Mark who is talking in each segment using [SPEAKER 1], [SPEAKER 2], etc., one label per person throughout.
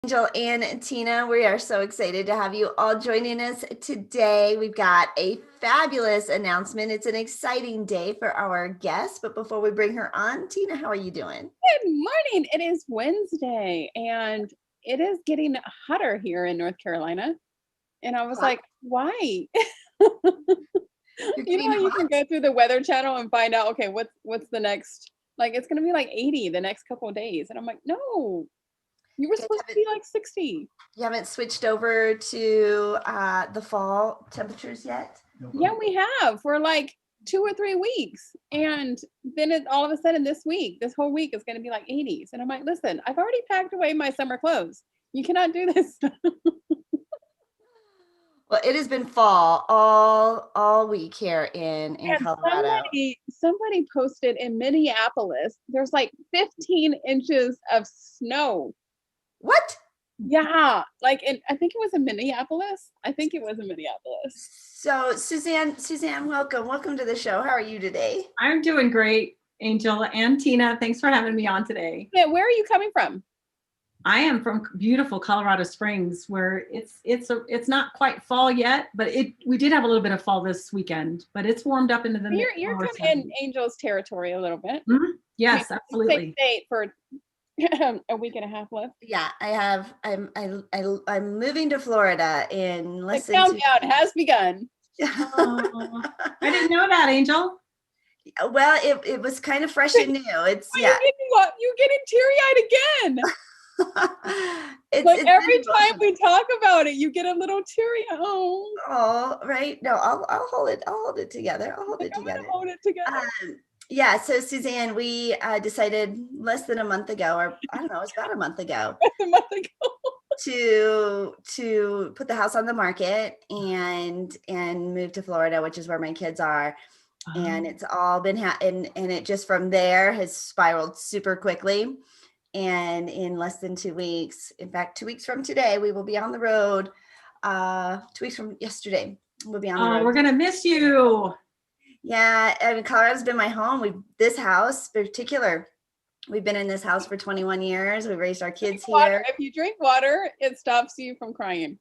[SPEAKER 1] Angel and Tina, we are so excited to have you all joining us today. We've got a fabulous announcement. It's an exciting day for our guest, but before we bring her on, Tina, how are you doing?
[SPEAKER 2] Good morning. It is Wednesday and it is getting hotter here in North Carolina. And I was
[SPEAKER 1] Hot?
[SPEAKER 2] like, why?
[SPEAKER 1] You're
[SPEAKER 2] You know
[SPEAKER 1] getting
[SPEAKER 2] how you can
[SPEAKER 1] hot?
[SPEAKER 2] go through the weather channel and find out, okay, what's the next, like it's gonna be like 80 the next couple of days. And I'm like, no, you were
[SPEAKER 1] You guys
[SPEAKER 2] supposed to
[SPEAKER 1] haven't,
[SPEAKER 2] be like 60.
[SPEAKER 1] you haven't switched over to the fall temperatures yet?
[SPEAKER 2] Yeah, we have for like 2 or 3 weeks. And then it all of a sudden this whole week is gonna be like 80s. And I'm like, listen, I've already packed away my summer clothes. You cannot do this.
[SPEAKER 1] Well, it has been fall all week here in
[SPEAKER 2] And
[SPEAKER 1] Colorado.
[SPEAKER 2] somebody posted in Minneapolis, there's like 15 inches of snow.
[SPEAKER 1] What?
[SPEAKER 2] Yeah, like I think it was in Minneapolis. I think it was in Minneapolis.
[SPEAKER 1] So Suzanne, welcome to the show. How are you today?
[SPEAKER 3] I'm doing great, Angel and Tina. Thanks for having me on today.
[SPEAKER 2] Yeah, where are you coming from?
[SPEAKER 3] I am from beautiful Colorado Springs, where it's not quite fall yet, but we did have a little bit of fall this weekend, but it's warmed up into the mid
[SPEAKER 2] You're
[SPEAKER 3] lower
[SPEAKER 2] coming in
[SPEAKER 3] 70s.
[SPEAKER 2] Angel's territory a little bit.
[SPEAKER 3] Yes,
[SPEAKER 2] Same
[SPEAKER 3] absolutely.
[SPEAKER 2] state for a week and a half left.
[SPEAKER 1] Yeah, I'm moving to Florida in
[SPEAKER 2] The
[SPEAKER 1] less than 2
[SPEAKER 2] countdown has begun.
[SPEAKER 3] Oh, I didn't know that, Angel.
[SPEAKER 1] Well, it was kind of fresh and new. It's
[SPEAKER 2] Why
[SPEAKER 1] yeah.
[SPEAKER 2] you getting teary-eyed again? Like
[SPEAKER 1] It's
[SPEAKER 2] every
[SPEAKER 1] been
[SPEAKER 2] time we
[SPEAKER 1] emotional.
[SPEAKER 2] talk about it, you get a little teary. Oh,
[SPEAKER 1] Oh, right. No, I'll hold it. I'll hold it together. I'll hold
[SPEAKER 2] like
[SPEAKER 1] it
[SPEAKER 2] I'm gonna
[SPEAKER 1] together.
[SPEAKER 2] hold it together.
[SPEAKER 1] Yeah. So Suzanne, we decided less than a month ago, or I don't know, it's about a month ago,
[SPEAKER 2] A month ago.
[SPEAKER 1] to put the house on the market and move to Florida, which is where my kids are. And it's all been and it just from there has spiraled super quickly. And in less than 2 weeks, in fact, 2 weeks from today, we will be on the road. 2 weeks from yesterday, we'll be on the
[SPEAKER 3] Oh,
[SPEAKER 1] road.
[SPEAKER 3] we're gonna miss you.
[SPEAKER 1] Yeah, I mean, Colorado's been my home. This house in particular, we've been in this house for 21 years. We raised our kids here.
[SPEAKER 2] If you drink water, it stops you from crying.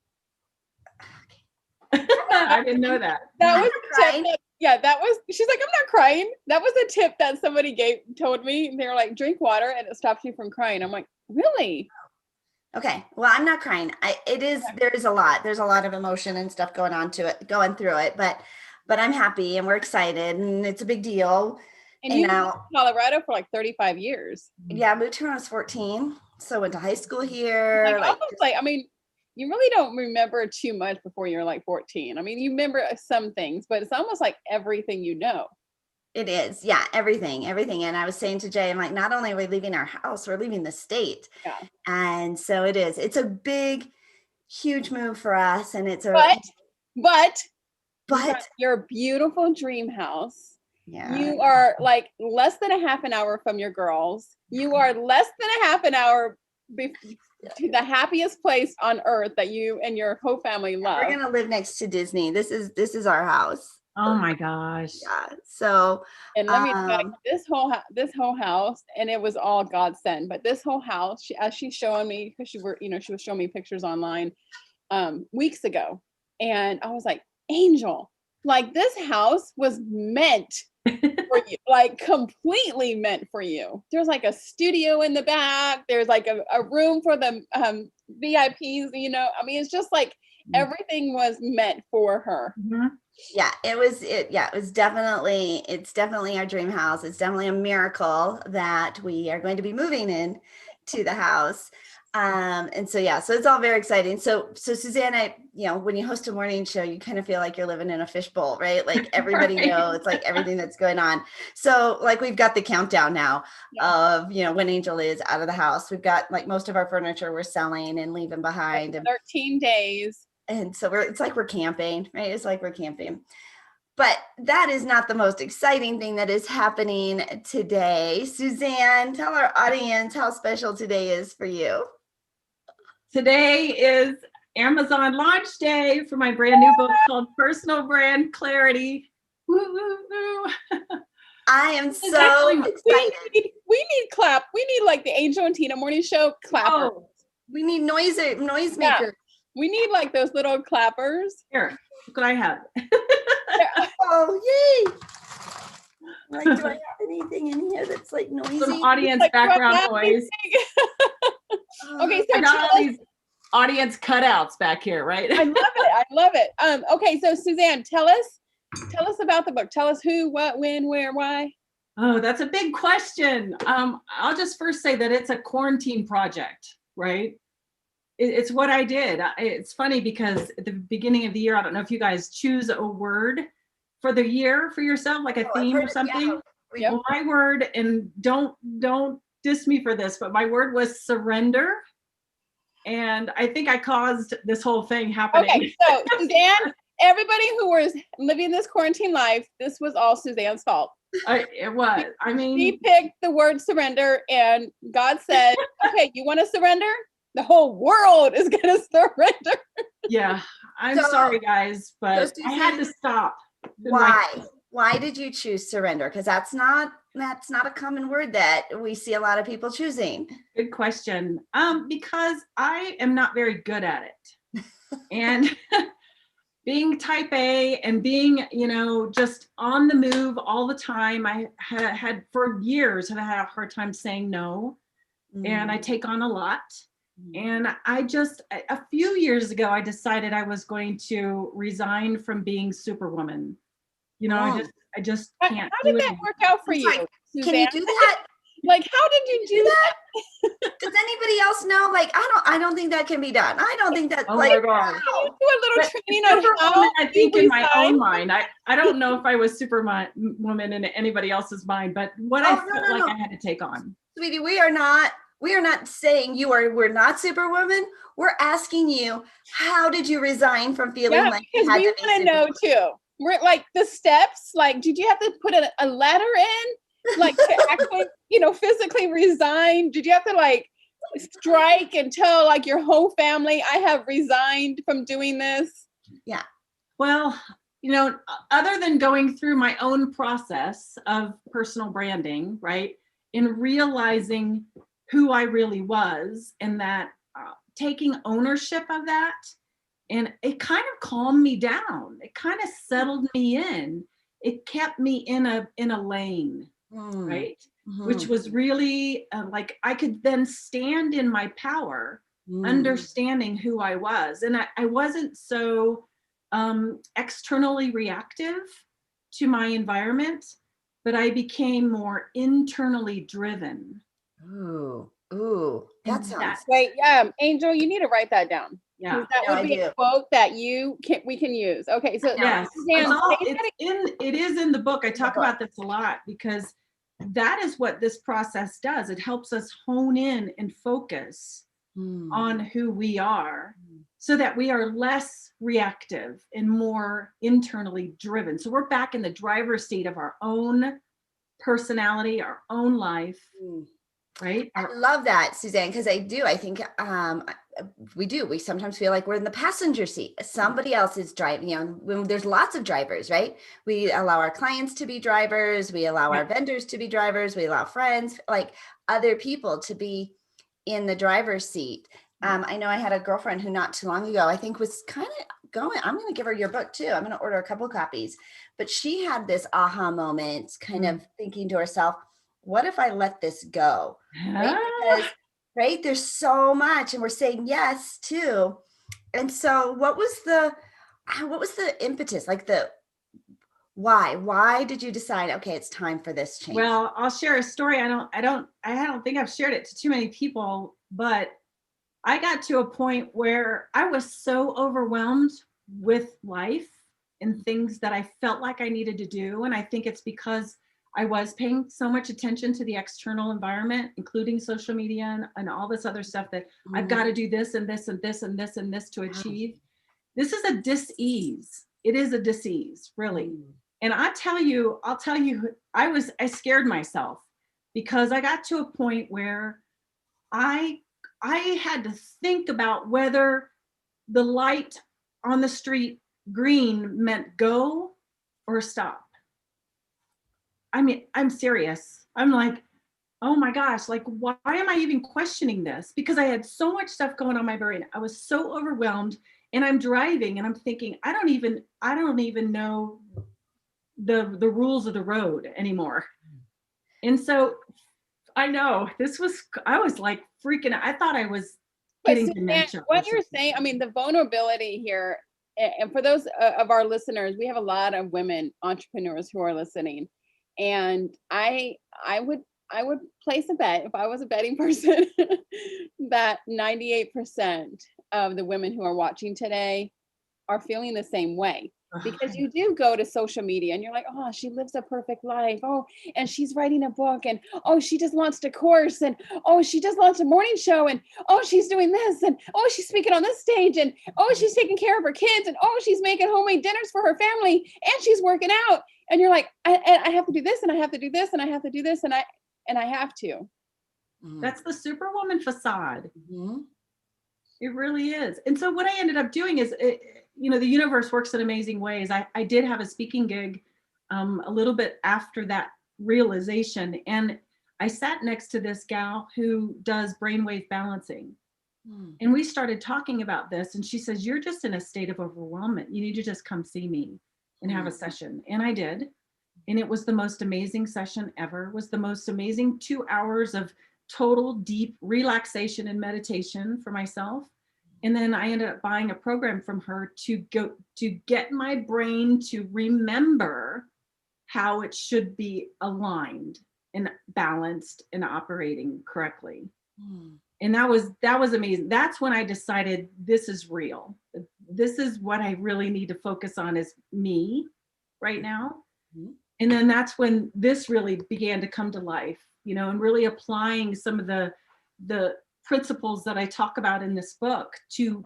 [SPEAKER 3] I didn't know that.
[SPEAKER 2] That was a tip.
[SPEAKER 1] Crying.
[SPEAKER 2] That was. She's like, I'm not crying. That was a tip that somebody told me. They were like, drink water and it stops you from crying. I'm like, really?
[SPEAKER 1] Okay. Well, I'm not crying. There is a lot. There's a lot of emotion and stuff going through it, but I'm happy and we're excited and it's a big deal.
[SPEAKER 2] And
[SPEAKER 1] And
[SPEAKER 2] you lived
[SPEAKER 1] now,
[SPEAKER 2] in Colorado for like 35 years.
[SPEAKER 1] yeah, I moved here when I was 14. So went to high school here.
[SPEAKER 2] I mean, you really don't remember too much before you're like 14. I mean, you remember some things, but it's almost like everything you know.
[SPEAKER 1] It is. Yeah, everything. And I was saying to Jay, I'm like, not only are we leaving our house, we're leaving the state.
[SPEAKER 2] Yeah.
[SPEAKER 1] And so it is. It's a big, huge move for us. And
[SPEAKER 2] But
[SPEAKER 1] but
[SPEAKER 2] your beautiful dream house.
[SPEAKER 1] yeah.
[SPEAKER 2] You are like less than a half an hour from your girls. You are less than a half an hour to the happiest place on earth that you and your whole family love.
[SPEAKER 1] We're gonna live next to Disney. This is our house.
[SPEAKER 3] Oh my gosh.
[SPEAKER 1] Yeah. So
[SPEAKER 2] And let me tell you, this whole house, and it was all God sent. But this whole house, as she's showing me, because she was showing me pictures online weeks ago, and I was like, Angel, like this house was meant for you, like completely meant for you. There's like a studio in the back. There's like a room for the VIPs. I mean, it's just like everything was meant for her.
[SPEAKER 3] Mhm.
[SPEAKER 1] yeah, it's definitely our dream house. It's definitely a miracle that we are going to be moving in to the house. And so yeah, so it's all very exciting. So Suzanne, when you host a morning show, you kind of feel like you're living in a fishbowl, right? Like everybody
[SPEAKER 3] Right.
[SPEAKER 1] knows like everything that's going on. So like we've got the countdown now of when Angel is out of the house. We've got like most of our furniture we're selling and leaving behind.
[SPEAKER 2] 13 days.
[SPEAKER 1] And so it's like we're camping, right? It's like we're camping. But that is not the most exciting thing that is happening today. Suzanne, tell our audience how special today is for you.
[SPEAKER 3] Today is Amazon launch day for my brand new book called Personal Brand Clarity. Woo, woo, woo.
[SPEAKER 1] I am so excited.
[SPEAKER 2] We need clap. We need like the Angel and Tina morning show clappers.
[SPEAKER 3] Oh,
[SPEAKER 1] We need noise
[SPEAKER 2] Yeah.
[SPEAKER 1] makers.
[SPEAKER 2] We need like those little clappers.
[SPEAKER 3] Here, look what I have.
[SPEAKER 1] Oh, yay. Like, do I have anything in here that's like noisy?
[SPEAKER 3] Some audience
[SPEAKER 2] Like,
[SPEAKER 3] background
[SPEAKER 2] clap,
[SPEAKER 3] noise.
[SPEAKER 2] Okay,
[SPEAKER 3] I
[SPEAKER 2] so
[SPEAKER 3] got all these audience cutouts back here, right?
[SPEAKER 2] I love it. I love it. Okay, so Suzanne, tell us about the book. Tell us who, what, when, where, why.
[SPEAKER 3] Oh, that's a big question. I'll just first say that it's a quarantine project, right? It's what I did. It's funny because at the beginning of the year, I don't know if you guys choose a word for the year for yourself, like a theme or something.
[SPEAKER 2] Yep.
[SPEAKER 3] Well, my word, and don't diss me for this, but my word was surrender. And I think I caused this whole thing happening.
[SPEAKER 2] Okay, so Suzanne, everybody who was living this quarantine life, this was all Suzanne's fault.
[SPEAKER 3] It was. I mean,
[SPEAKER 2] She picked the word surrender, and God said, okay, you want to surrender? The whole world is going to surrender.
[SPEAKER 3] yeah, I'm
[SPEAKER 1] So-
[SPEAKER 3] sorry, guys, but
[SPEAKER 1] so
[SPEAKER 3] I had to stop.
[SPEAKER 1] Why did you choose surrender? Because that's not a common word that we see a lot of people choosing.
[SPEAKER 3] Good question. Because I am not very good at it. And being type A and being, just on the move all the time, I had for years have had a hard time saying no. And I take on a lot. And a few years ago, I decided I was going to resign from being Superwoman. I just can't.
[SPEAKER 2] How did that work out for you, Suzanne?
[SPEAKER 1] Can you do that?
[SPEAKER 2] Like, how did you do that?
[SPEAKER 1] Does anybody else know? Like, I don't think that can be done. I don't think that.
[SPEAKER 3] Oh
[SPEAKER 1] like,
[SPEAKER 3] my God.
[SPEAKER 2] Can you do a little training on how
[SPEAKER 3] Superwoman, I think
[SPEAKER 2] you
[SPEAKER 3] in my own
[SPEAKER 2] resign?
[SPEAKER 3] mind. I don't know if I was Superwoman in anybody else's mind, but what I felt like I had to take on.
[SPEAKER 1] Sweetie, we are not saying we're not Superwoman. We're asking you, how did you resign from feeling
[SPEAKER 2] Yeah,
[SPEAKER 1] like
[SPEAKER 2] because
[SPEAKER 1] you had
[SPEAKER 2] we
[SPEAKER 1] to be
[SPEAKER 2] want to know
[SPEAKER 1] Superwoman?
[SPEAKER 2] too. We're like the steps. Like, did you have to put a letter in, like to actually, physically resign? Did you have to like strike and tell like your whole family, I have resigned from doing this?
[SPEAKER 1] Yeah.
[SPEAKER 3] Well, other than going through my own process of personal branding, right, in realizing who I really was, and that taking ownership of that, and it kind of calmed me down. It kind of settled me in. It kept me in a lane, right? Which was really like I could then stand in my power, understanding who I was. And I wasn't so externally reactive to my environment, but I became more internally driven.
[SPEAKER 1] Ooh, that sounds.
[SPEAKER 2] Wait, Angel, you need to write that down.
[SPEAKER 3] Yeah,
[SPEAKER 2] that would be a quote that we can use. Okay, so
[SPEAKER 3] yes,
[SPEAKER 2] Suzanne,
[SPEAKER 3] it is in the book. I talk about this a lot because that is what this process does. It helps us hone in and focus on who we are, so that we are less reactive and more internally driven. So we're back in the driver's seat of our own personality, our own life. Right?
[SPEAKER 1] I love that, Suzanne, because I think we sometimes feel like we're in the passenger seat. Somebody else is driving. When there's lots of drivers, right? We allow our clients to be drivers. We allow our vendors to be drivers. We allow friends, like other people, to be in the driver's seat. I know I had a girlfriend who not too long ago, I think, was kind of going, I'm going to give her your book too. I'm going to order a couple copies. But she had this aha moment, kind of thinking to herself, what if I let this go? Right? Because, right, there's so much, and we're saying yes to. And so what was the impetus? Like why did you decide, okay, it's time for this change?
[SPEAKER 3] Well, I'll share a story. I don't think I've shared it to too many people, but I got to a point where I was so overwhelmed with life and things that I felt like I needed to do. And I think it's because I was paying so much attention to the external environment, including social media and all this other stuff, that I've got to do this and this and this and this and this to achieve. This is a dis-ease. It is a dis-ease, really. And I'll tell you, I scared myself, because I got to a point where I had to think about whether the light on the street green meant go or stop. I mean, I'm serious. I'm like, oh my gosh, like, why am I even questioning this? Because I had so much stuff going on my brain. I was so overwhelmed, and I'm driving and I'm thinking, I don't even know the rules of the road anymore. And so I know I was like freaking out. I thought I was
[SPEAKER 2] But
[SPEAKER 3] getting
[SPEAKER 2] Suzanne,
[SPEAKER 3] dementia or
[SPEAKER 2] what you're
[SPEAKER 3] something.
[SPEAKER 2] saying, I mean, the vulnerability here, and for those of our listeners, we have a lot of women entrepreneurs who are listening, and I would I would place a bet if I was a betting person that 98% of the women who are watching today are feeling the same way, because you do go to social media and you're like, oh, she lives a perfect life, oh, and she's writing a book, and oh, she just launched a course, and oh, she just launched a morning show, and oh, she's doing this, and oh, she's speaking on this stage, and oh, she's taking care of her kids, and oh, she's making homemade dinners for her family, and she's working out, and you're like, I have to do this, and I have to do this, and I have to do this, and I have to.
[SPEAKER 3] That's the superwoman facade.
[SPEAKER 1] Mhm.
[SPEAKER 3] It really is. And so what I ended up doing is, the universe works in amazing ways. I did have a speaking gig a little bit after that realization. And I sat next to this gal who does brainwave balancing. And we started talking about this. And she says, you're just in a state of overwhelmment. You need to just come see me and have a session. And I did. And it was the most amazing session ever. It was the most amazing 2 hours of total deep relaxation and meditation for myself. And then I ended up buying a program from her to get my brain to remember how it should be aligned and balanced and operating correctly. And that was amazing. That's when I decided this is real. This is what I really need to focus on, is me right now. And then that's when this really began to come to life, and really applying some of the principles that I talk about in this book to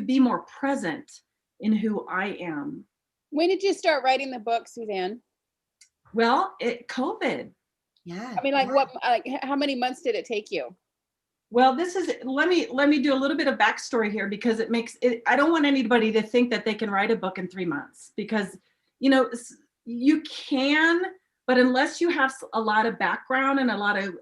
[SPEAKER 3] be more present in who I am.
[SPEAKER 2] When did you start writing the book, Suzanne?
[SPEAKER 3] Well, COVID.
[SPEAKER 1] Yeah.
[SPEAKER 2] I mean, like, what, like, how many months did it take you?
[SPEAKER 3] Well, let me do a little bit of backstory here, because it makes it, I don't want anybody to think that they can write a book in 3 months, because, you can, but unless you have a lot of background and a lot of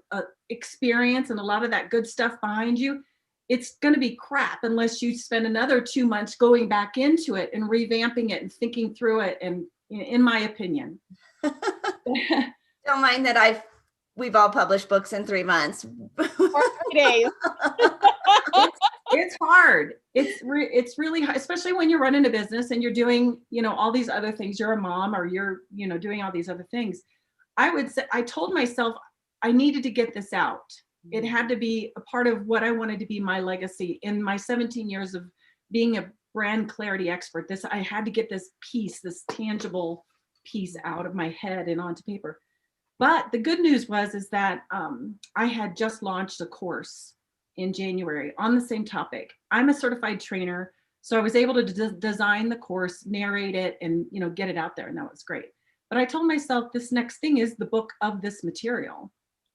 [SPEAKER 3] experience and a lot of that good stuff behind you, it's going to be crap unless you spend another 2 months going back into it and revamping it and thinking through it. And in my opinion,
[SPEAKER 1] Don't mind that we've all published books in 3 months.
[SPEAKER 2] Or 3 days.
[SPEAKER 3] It's hard. It's really hard, especially when you're running a business and you're doing, all these other things. You're a mom, or you're, doing all these other things. I would say, I told myself I needed to get this out. It had to be a part of what I wanted to be my legacy in my 17 years of being a brand clarity expert. I had to get this tangible piece out of my head and onto paper. But the good news is that I had just launched a course in January on the same topic. I'm a certified trainer, so I was able to design the course, narrate it, and get it out there, and that was great. But I told myself this next thing is the book of this material,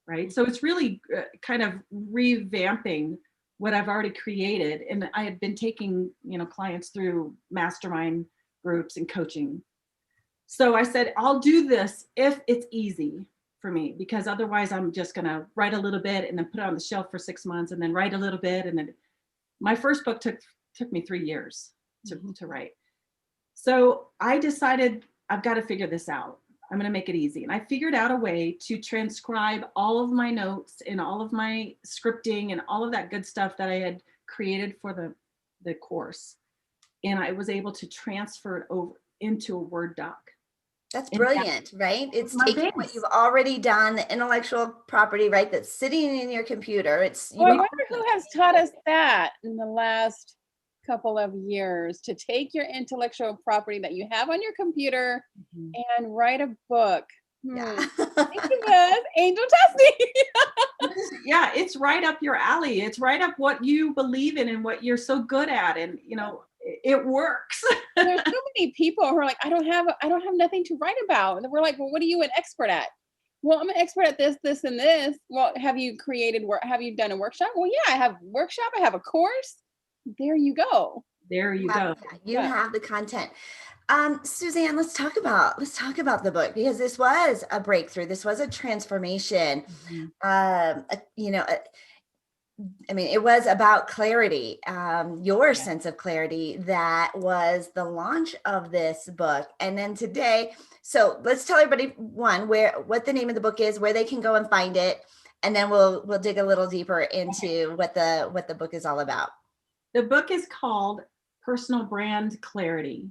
[SPEAKER 3] right? So it's really kind of revamping what I've already created, and I had been taking clients through mastermind groups and coaching. So I said, I'll do this if it's easy for me, because otherwise I'm just going to write a little bit and then put it on the shelf for 6 months and then write a little bit. And then my first book took me 3 years to write. So I decided I've got to figure this out. I'm going to make it easy. And I figured out a way to transcribe all of my notes and all of my scripting and all of that good stuff that I had created for the course. And I was able to transfer it over into a Word doc.
[SPEAKER 1] That's brilliant, right? It's
[SPEAKER 3] my
[SPEAKER 1] taking
[SPEAKER 3] base.
[SPEAKER 1] what you've already done, the intellectual property, right, that's sitting in your computer.
[SPEAKER 2] Well, I wonder who has taught us that in the last couple of years, to take your intellectual property that you have on your computer and write a book.
[SPEAKER 1] Yeah.
[SPEAKER 2] Thank you, guys. Angel testing.
[SPEAKER 3] Yeah, it's right up your alley. It's right up what you believe in and what you're so good at, and it works.
[SPEAKER 2] There's so many people who are like, I don't have nothing to write about. And we're like, well, what are you an expert at? Well, I'm an expert at this, this, and this. Well, have you done a workshop? Well, yeah, I have a workshop. I have a course. There you go.
[SPEAKER 3] There you go.
[SPEAKER 1] You have the content. Suzanne, let's talk about the book, because this was a breakthrough. This was a transformation. You know, I mean, it was about clarity, your sense of clarity. That was the launch of this book. And then today, so let's tell everybody what the name of the book is, where they can go and find it. And then we'll dig a little deeper into what the book is all about.
[SPEAKER 3] The book is called Personal Brand Clarity.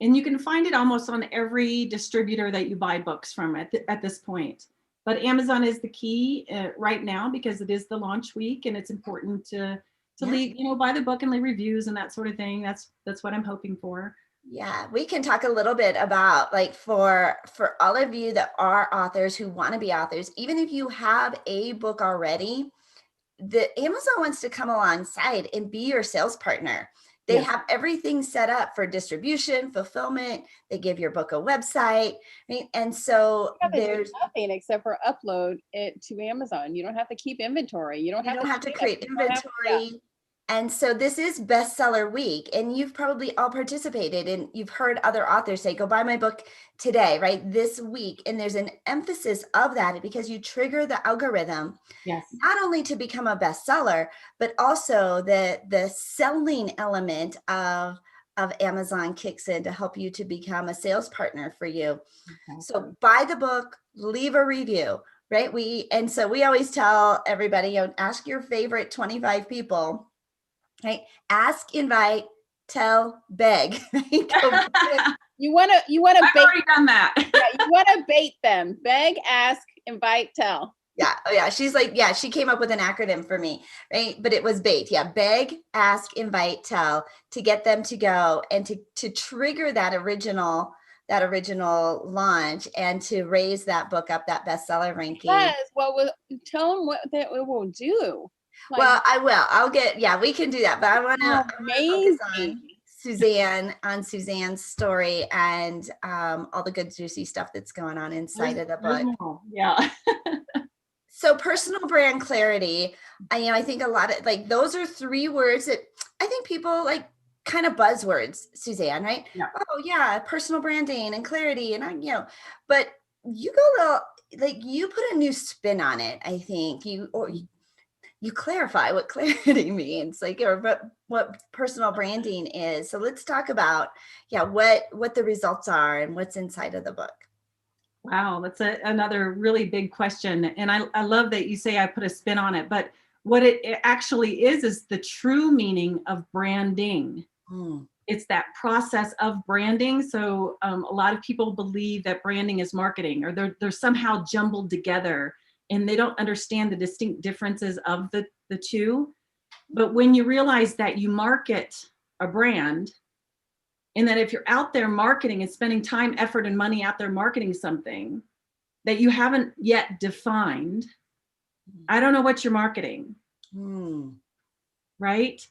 [SPEAKER 3] And you can find it almost on every distributor that you buy books from at this point. But Amazon is the key right now, because it is the launch week, and it's important to leave, buy the book and leave reviews and that sort of thing. That's what I'm hoping for.
[SPEAKER 1] Yeah, we can talk a little bit about, like, for all of you that are authors who want to be authors, even if you have a book already, the Amazon wants to come alongside and be your sales partner. They have everything set up for distribution, fulfillment. They give your book a website. And so there's
[SPEAKER 2] nothing except for upload it to Amazon. You don't have to keep inventory. You don't have to
[SPEAKER 1] create inventory. And so this is bestseller week, and you've probably all participated, and you've heard other authors say, go buy my book today, right? This week. And there's an emphasis of that because you trigger the algorithm, not only to become a bestseller, but also the selling element of Amazon kicks in to help you to become a sales partner for you. So buy the book, leave a review, right? And so we always tell everybody, ask your favorite 25 people. Right? Ask, invite, tell, beg.
[SPEAKER 2] You want to
[SPEAKER 3] I've already done that.
[SPEAKER 2] You want to bait them. Beg, ask, invite, tell.
[SPEAKER 1] Yeah. Oh yeah. She's like, yeah, she came up with an acronym for me, right? But it was bait. Yeah. Beg, ask, invite, tell, to get them to go and to trigger that original launch and to raise that book up that bestseller ranking.
[SPEAKER 2] Yes. Well, tell them what that it will do.
[SPEAKER 1] Well, I will. We can do that. But I want to focus on Suzanne's story and all the good, juicy stuff that's going on inside of the book.
[SPEAKER 3] Yeah.
[SPEAKER 1] So personal brand clarity, I think a lot of, like, those are 3 words that I think people like, kind of buzzwords, Suzanne, right?
[SPEAKER 3] Yeah.
[SPEAKER 1] Oh yeah, personal branding and clarity. And but you go a little, like, you put a new spin on it. I think you clarify what clarity means, like, or what personal branding is. So let's talk about, what the results are and what's inside of the book.
[SPEAKER 3] Wow, that's another really big question. And I love that you say I put a spin on it, but what it actually is the true meaning of branding. It's that process of branding. So a lot of people believe that branding is marketing, or they're somehow jumbled together, and they don't understand the distinct differences of the two. But when you realize that you market a brand, and that if you're out there marketing and spending time, effort, and money out there marketing something that you haven't yet defined, I don't know what you're marketing, right?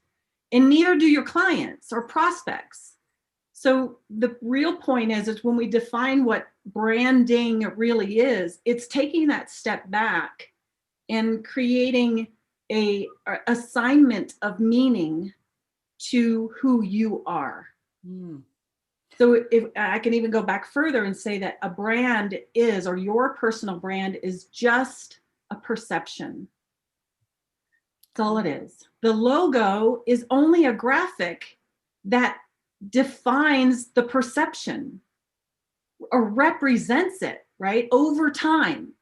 [SPEAKER 3] And neither do your clients or prospects. So the real point is when we define what branding really is, it's taking that step back and creating a assignment of meaning to who you are. So if I can even go back further and say that a brand is, or your personal brand is, just a perception. That's all it is. The logo is only a graphic that defines the perception or represents it, right? Over time,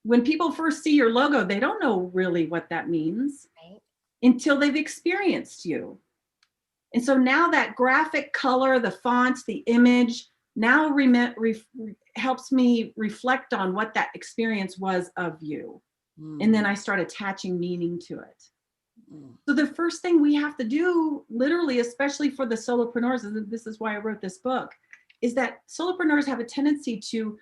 [SPEAKER 3] when people first see your logo, they don't know really what that means, right, until they've experienced you. And so now that graphic color, the fonts, the image, now helps me reflect on what that experience was of you. And then I start attaching meaning to it. So the first thing we have to do, literally, especially for the solopreneurs, and this is why I wrote this book, is that solopreneurs have a tendency to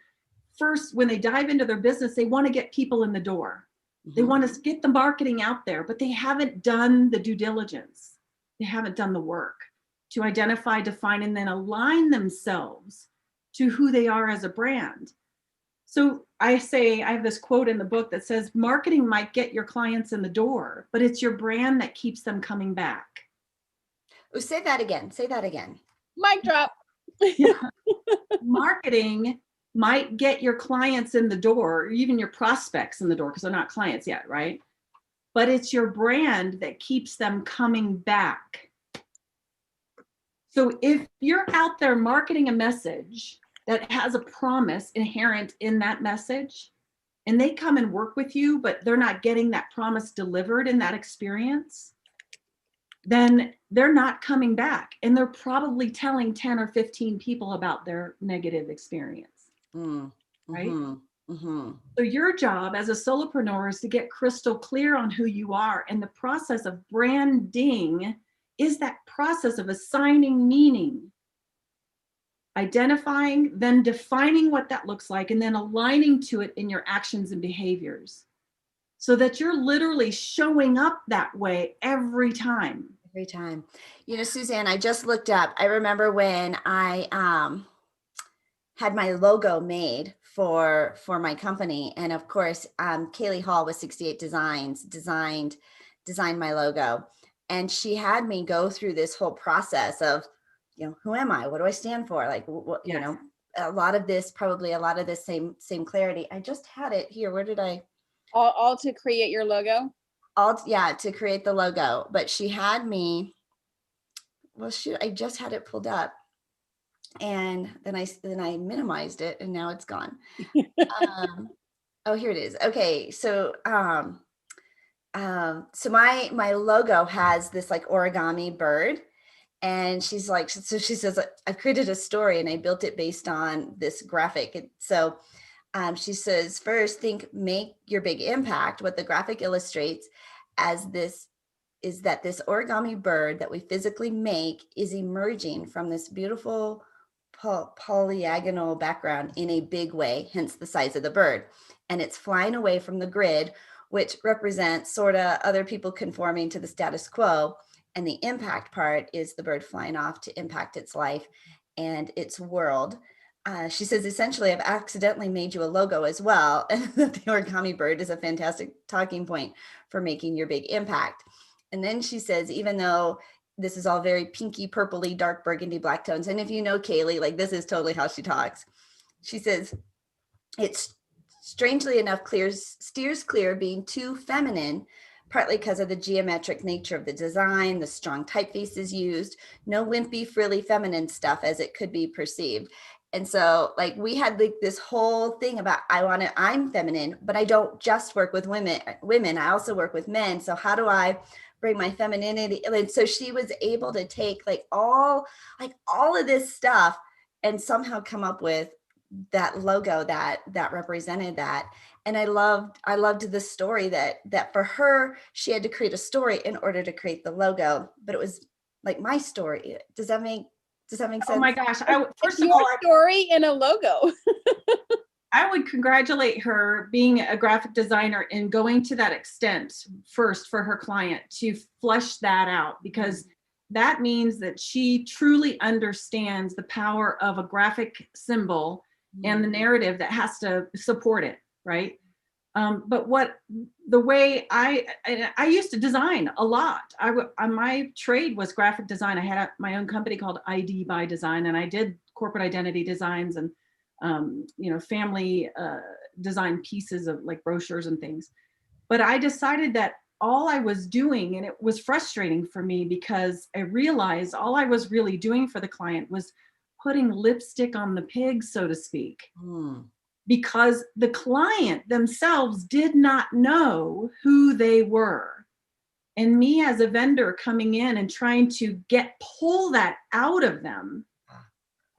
[SPEAKER 3] first, when they dive into their business, they want to get people in the door. They want to get the marketing out there, but they haven't done the due diligence. They haven't done the work to identify, define, and then align themselves to who they are as a brand. So I have this quote in the book that says, marketing might get your clients in the door, but it's your brand that keeps them coming back.
[SPEAKER 1] Oh, say that again. Say that again.
[SPEAKER 2] Mic drop.
[SPEAKER 3] Marketing might get your clients in the door, even your prospects in the door, because they're not clients yet, right? But it's your brand that keeps them coming back. So if you're out there marketing a message that has a promise inherent in that message, and they come and work with you, but they're not getting that promise delivered in that experience, then they're not coming back. And they're probably telling 10 or 15 people about their negative experience, right? So your job as a solopreneur is to get crystal clear on who you are. And the process of branding is that process of assigning meaning, identifying, then defining what that looks like, and then aligning to it in your actions and behaviors so that you're literally showing up that way every time.
[SPEAKER 1] Every time. You know, Suzanne, I just looked up. I remember when I had my logo made for my company. And of course, Kaylee Hall with 68 Designs designed my logo. And she had me go through this whole process of, you know, who am I? What do I stand for? Like, what, you know, a lot of this same clarity. I just had it here. Where did I?
[SPEAKER 2] All to create your logo?
[SPEAKER 1] To create the logo. But she had me, well, shoot, I just had it pulled up. And then I minimized it and now it's gone. Oh, here it is. Okay. So, so my logo has this like origami bird, and she's like, so she says, I've created a story and I built it based on this graphic. And so, she says, first, make your big impact. What the graphic illustrates is that this origami bird that we physically make is emerging from this beautiful polyagonal background in a big way, hence the size of the bird. And it's flying away from the grid, which represents sort of other people conforming to the status quo. And the impact part is the bird flying off to impact its life and its world. She says, essentially, I've accidentally made you a logo as well. And that the origami bird is a fantastic talking point for making your big impact. And then she says, even though this is all very pinky, purpley, dark burgundy, black tones. And if you know Kaylee, like this is totally how she talks. She says, it's strangely enough steers clear being too feminine, partly because of the geometric nature of the design, the strong typefaces used, no wimpy, frilly feminine stuff as it could be perceived. And so like we had like this whole thing about I'm feminine, but I don't just work with women. I also work with men. So how do I bring my femininity? And so she was able to take all of this stuff and somehow come up with that logo that represented that. And I loved the story that for her, she had to create a story in order to create the logo, but it was like my story. Does that make sense?
[SPEAKER 3] Oh my gosh. First of
[SPEAKER 2] your
[SPEAKER 3] all,
[SPEAKER 2] story in a logo.
[SPEAKER 3] I would congratulate her being a graphic designer and going to that extent first for her client to flesh that out, because that means that she truly understands the power of a graphic symbol and the narrative that has to support it, right? But the way I used to design a lot. My trade was graphic design. I had my own company called ID by Design, and I did corporate identity designs and family design pieces of like brochures and things. But I decided that all I was doing, and it was frustrating for me because I realized all I was really doing for the client was putting lipstick on the pig, so to speak. Because the client themselves did not know who they were. And me as a vendor coming in and trying to pull that out of them,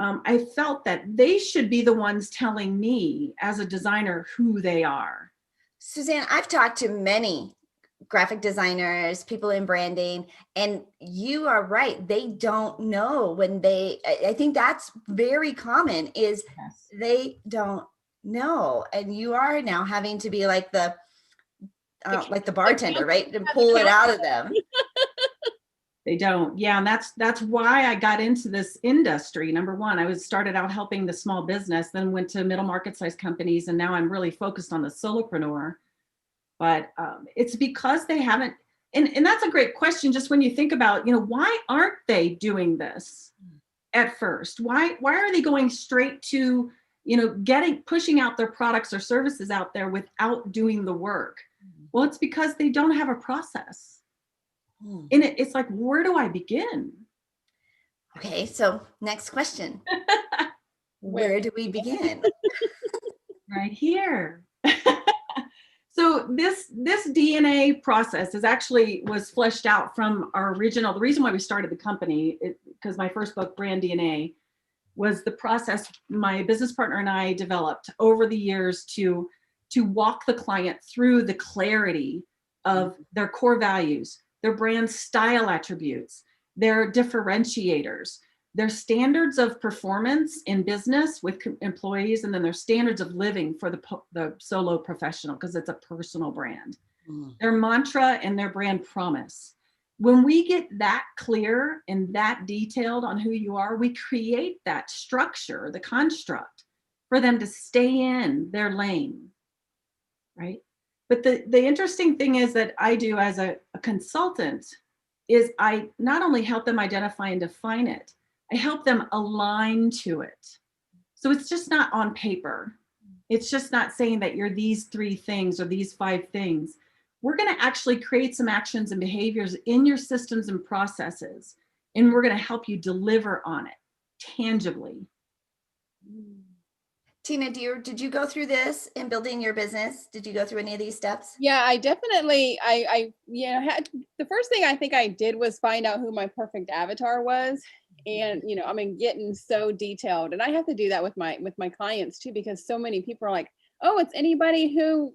[SPEAKER 3] I felt that they should be the ones telling me as a designer who they are.
[SPEAKER 1] Suzanne, I've talked to many graphic designers, people in branding, and you are right. They don't know I think that's very common is they don't know. And you are now having to be like the bartender, right? And pull it out of them.
[SPEAKER 3] They don't. Yeah. And that's why I got into this industry. Number one, I started out helping the small business, then went to middle market size companies. And now I'm really focused on the solopreneur. But it's because they haven't, and that's a great question. Just when you think about, why aren't they doing this? at first? Why are they going straight to, pushing out their products or services out there without doing the work? Well, it's because they don't have a process. And it's like, where do I begin?
[SPEAKER 1] Okay, so next question. Where do we begin?
[SPEAKER 3] Right here. So this DNA process was fleshed out from our original, the reason why we started the company, because my first book, Brand DNA, was the process my business partner and I developed over the years to walk the client through the clarity of their core values, their brand style attributes, their differentiators, their standards of performance in business with employees, and then their standards of living for the solo professional, because it's a personal brand, their mantra and their brand promise. When we get that clear and that detailed on who you are, we create that structure, the construct for them to stay in their lane, right? But the interesting thing is that I do as a consultant is I not only help them identify and define it, I help them align to it. So it's just not on paper. It's just not saying that you're these 3 things or these 5 things. We're going to actually create some actions and behaviors in your systems and processes, and we're going to help you deliver on it tangibly.
[SPEAKER 1] Tina, did you go through this in building your business? Did you go through any of these steps?
[SPEAKER 2] Yeah, I definitely, had the first thing I think I did was find out who my perfect avatar was. And, getting so detailed, and I have to do that with my clients too, because so many people are like, oh, it's anybody who,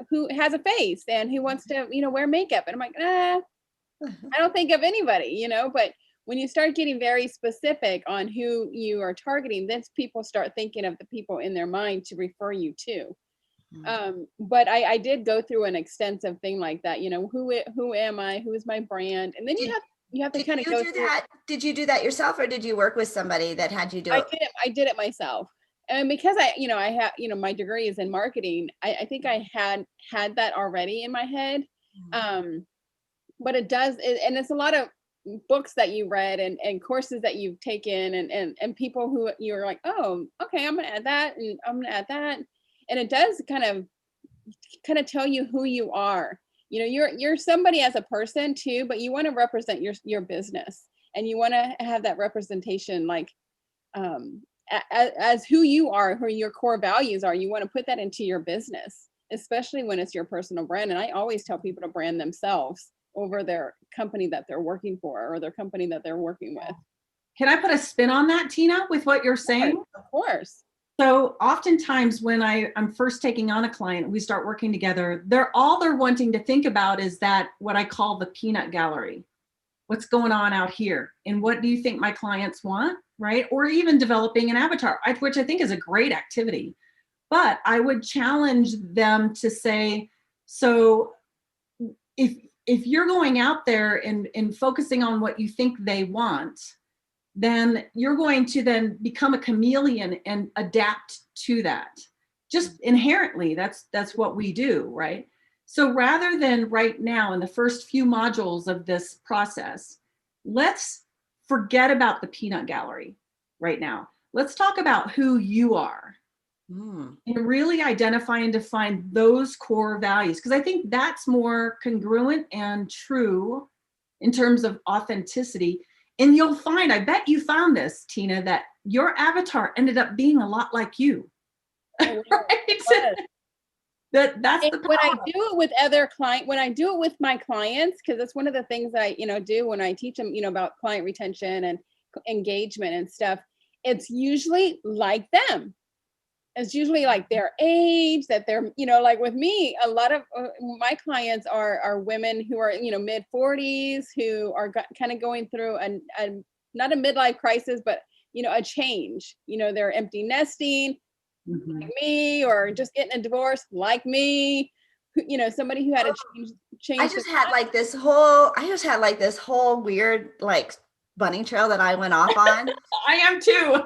[SPEAKER 2] who has a face and who wants to, wear makeup. And I'm like, I don't think of anybody, but when you start getting very specific on who you are targeting, then people start thinking of the people in their mind to refer you to. But I did go through an extensive thing like that, who am I? Who is my brand? And then you have to kind of go through
[SPEAKER 1] that. Did you do that yourself, or did you work with somebody that had you do it?
[SPEAKER 2] I did it myself. And because I have, my degree is in marketing, I think I had that already in my head. But it does, and it's a lot of books that you read and courses that you've taken and people who you're like, oh, okay, I'm gonna add that and I'm gonna add that. And it does kind of tell you who you are. You're somebody as a person too, but you want to represent your business, and you want to have that representation like as who you are, who your core values are. You want to put that into your business, especially when it's your personal brand. And I always tell people to brand themselves over their company that they're working for or their company that they're working with.
[SPEAKER 3] Can I put a spin on that, Tina, with what you're saying?
[SPEAKER 2] Of course.
[SPEAKER 3] So oftentimes when I'm first taking on a client, we start working together, they're wanting to think about is that what I call the peanut gallery. What's going on out here? And what do you think my clients want, right? Or even developing an avatar, which I think is a great activity. But I would challenge them to say, so if you're going out there and focusing on what you think they want, then you're going to then become a chameleon and adapt to that. Just inherently, that's what we do, right? So rather than right now in the first few modules of this process, let's forget about the peanut gallery right now. Let's talk about who you are. And really identify and define those core values, because I think that's more congruent and true in terms of authenticity. And you'll find, I bet you found this, Tina, that your avatar ended up being a lot like you.
[SPEAKER 2] Right?
[SPEAKER 3] That's the
[SPEAKER 2] when I do it with when I do it with my clients, because that's one of the things that I do when I teach them, about client retention and engagement and stuff. It's usually like them. It's usually like their age, that they're, like with me, a lot of my clients are women who are, mid 40s, who are kind of going through not a midlife crisis, but, a change. They're empty nesting, like me, or just getting a divorce like me, somebody who had a change.
[SPEAKER 1] I just had like this whole weird like bunny trail that I went off on.
[SPEAKER 3] I am too.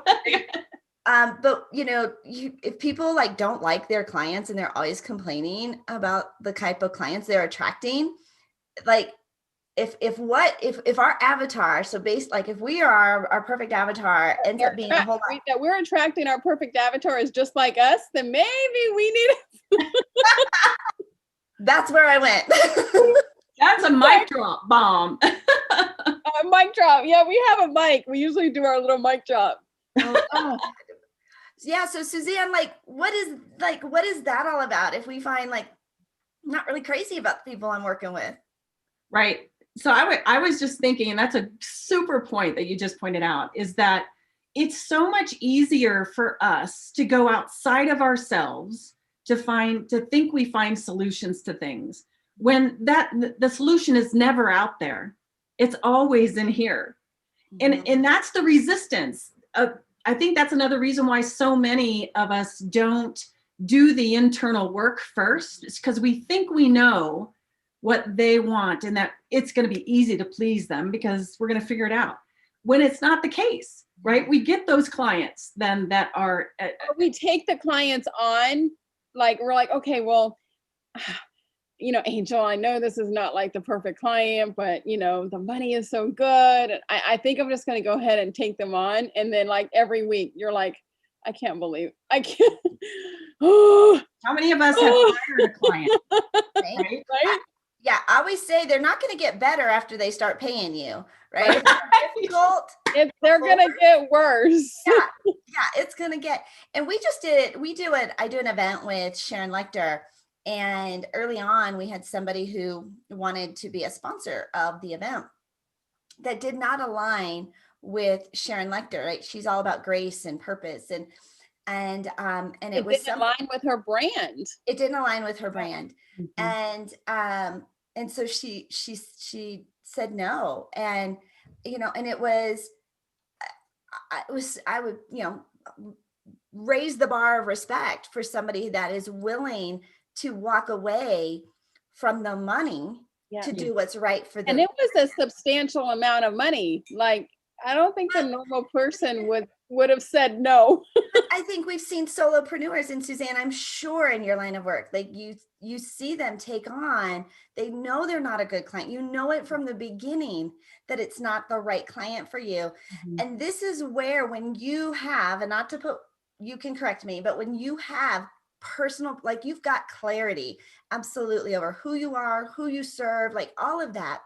[SPEAKER 1] But if people like don't like their clients and they're always complaining about the type of clients they're attracting, like if our avatar, so based, like if we are our perfect avatar ends up being a whole lot.
[SPEAKER 2] That we're attracting our perfect avatar is just like us, then maybe we need
[SPEAKER 1] That's where I went.
[SPEAKER 3] That's a mic drop bomb.
[SPEAKER 2] a mic drop. Yeah, we have a mic. We usually do our little mic drop.
[SPEAKER 1] Yeah. So Suzanne, like, what is that all about? If we find like not really crazy about the people I'm working with.
[SPEAKER 3] Right. So I was just thinking, and that's a super point that you just pointed out, is that it's so much easier for us to go outside of ourselves to think we find solutions to things, when the solution is never out there. It's always in here. And that's the resistance. I think that's another reason why so many of us don't do the internal work first. It's because we think we know what they want and that it's going to be easy to please them because we're going to figure it out, when it's not the case, right? We get those clients then that are
[SPEAKER 2] we take the clients on, like we're like, okay, well, Angel, I know this is not like the perfect client, but the money is so good. I think I'm just going to go ahead and take them on. And then like every week you're like, I can't believe I can't.
[SPEAKER 3] How many of us have hired a client?
[SPEAKER 1] Right? Yeah, I always say they're not going to get better after they start paying you, right? Difficult.
[SPEAKER 2] They're going to get worse.
[SPEAKER 1] Yeah, it's going to get. And I do an event with Sharon Lecter, and early on we had somebody who wanted to be a sponsor of the event that did not align with Sharon Lecter, right? She's all about grace and purpose, and it was
[SPEAKER 2] didn't align with her brand.
[SPEAKER 1] It didn't align with her brand.
[SPEAKER 3] Mm-hmm.
[SPEAKER 1] And so she said no. And, and I would, raise the bar of respect for somebody that is willing to walk away from the money to do what's right for them.
[SPEAKER 2] And it was a substantial amount of money. Like, I don't think the normal person would have said no.
[SPEAKER 1] I think we've seen solopreneurs, and Suzanne, I'm sure in your line of work, like you see them take on, they know they're not a good client. You know it from the beginning that it's not the right client for you. Mm-hmm. And this is where, when you have, and not to put, you can correct me, but when you have personal, like you've got clarity absolutely over who you are, who you serve, like all of that,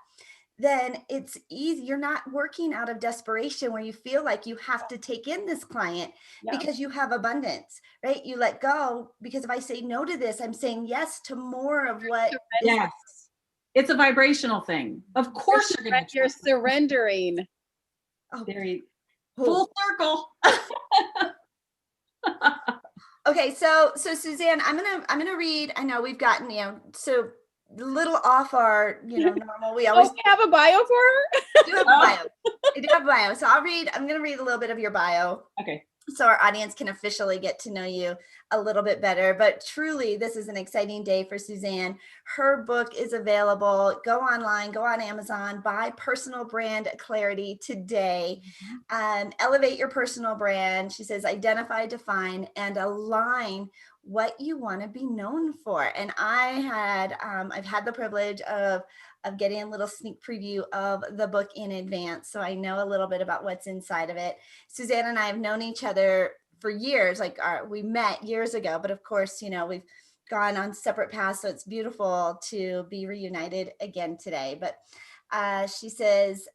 [SPEAKER 1] then it's easy. You're not working out of desperation where you feel like you have to take in this client because you have abundance, right? You let go, because if I say no to this, I'm saying yes to more of what.
[SPEAKER 3] Yes. It's a vibrational thing. Of course
[SPEAKER 2] you're surrendering.
[SPEAKER 3] Oh, very full circle.
[SPEAKER 1] Okay. So Suzanne, I'm going to read, I know we've gotten, so little off our, normal. We always
[SPEAKER 2] have a bio for her.
[SPEAKER 1] I do have a bio. I do have a bio. So I'm going to read a little bit of your bio.
[SPEAKER 3] Okay.
[SPEAKER 1] So our audience can officially get to know you a little bit better. But truly, this is an exciting day for Suzanne. Her book is available. Go online, go on Amazon, buy Personal Brand Clarity today. Elevate your personal brand. She says, identify, define, and align what you want to be known for. And I've had the privilege of getting a little sneak preview of the book in advance. So I know a little bit about what's inside of it. Suzanne and I have known each other for years. We met years ago, but of course, we've gone on separate paths. So it's beautiful to be reunited again today. But she says,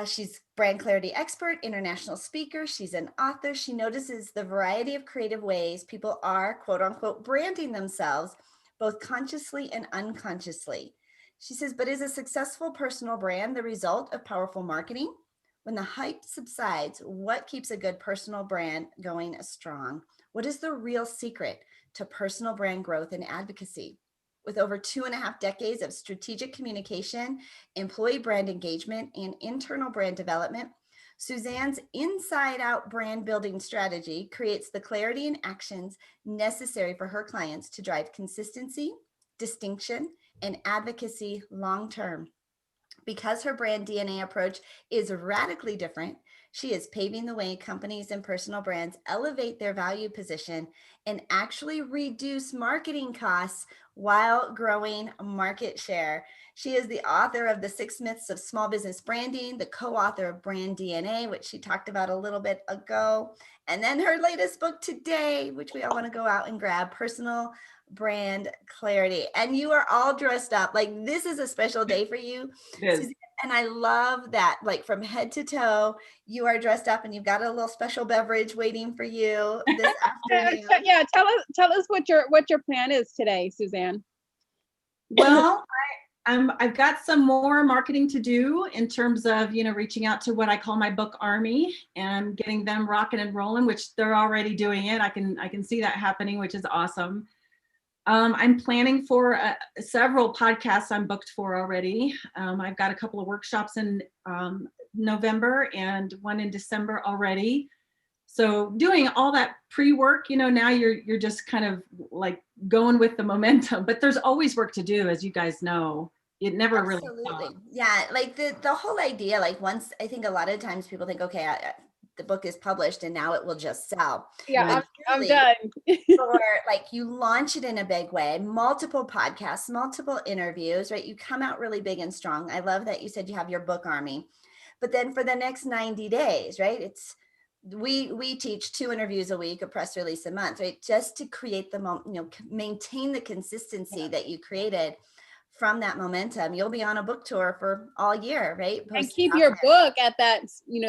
[SPEAKER 1] she's brand clarity expert, international speaker. She's an author. She notices the variety of creative ways people are, quote unquote, branding themselves, both consciously and unconsciously. She says, but is a successful personal brand the result of powerful marketing? When the hype subsides, what keeps a good personal brand going strong? What is the real secret to personal brand growth and advocacy? With over 2.5 decades of strategic communication, employee brand engagement, and internal brand development, Suzanne's inside-out brand building strategy creates the clarity and actions necessary for her clients to drive consistency, distinction, and advocacy long-term. Because her brand DNA approach is radically different, she is paving the way companies and personal brands elevate their value position and actually reduce marketing costs while growing market share. She is the author of The 6 Myths of Small Business Branding, the co-author of Brand DNA, which she talked about a little bit ago. And then her latest book today, which we all want to go out and grab, Personal Brand Clarity. And you are all dressed up. Like, this is a special day for you, Suzanne. And I love that, like, from head to toe, you are dressed up and you've got a little special beverage waiting for you this afternoon.
[SPEAKER 2] Yeah, tell us what your plan is today, Suzanne.
[SPEAKER 3] Well, I've got some more marketing to do in terms of, reaching out to what I call my book army and getting them rocking and rolling, which they're already doing it. I can see that happening, which is awesome. I'm planning for several podcasts I'm booked for already. I've got a couple of workshops in November and one in December already. So doing all that pre-work, now you're just kind of like going with the momentum, but there's always work to do, as you guys know. It never really stops.
[SPEAKER 1] Yeah, like the whole idea, like, once, I think a lot of times people think, okay, the book is published and now it will just sell.
[SPEAKER 2] Yeah, I'm done.
[SPEAKER 1] Or like, you launch it in a big way, multiple podcasts, multiple interviews, right? You come out really big and strong. I love that you said you have your book army, but then for the next 90 days, right? We teach 2 interviews a week, a press release a month, right? Just to create the maintain the consistency that you created from that momentum. You'll be on a book tour for all year, right?
[SPEAKER 2] And keep your book at that,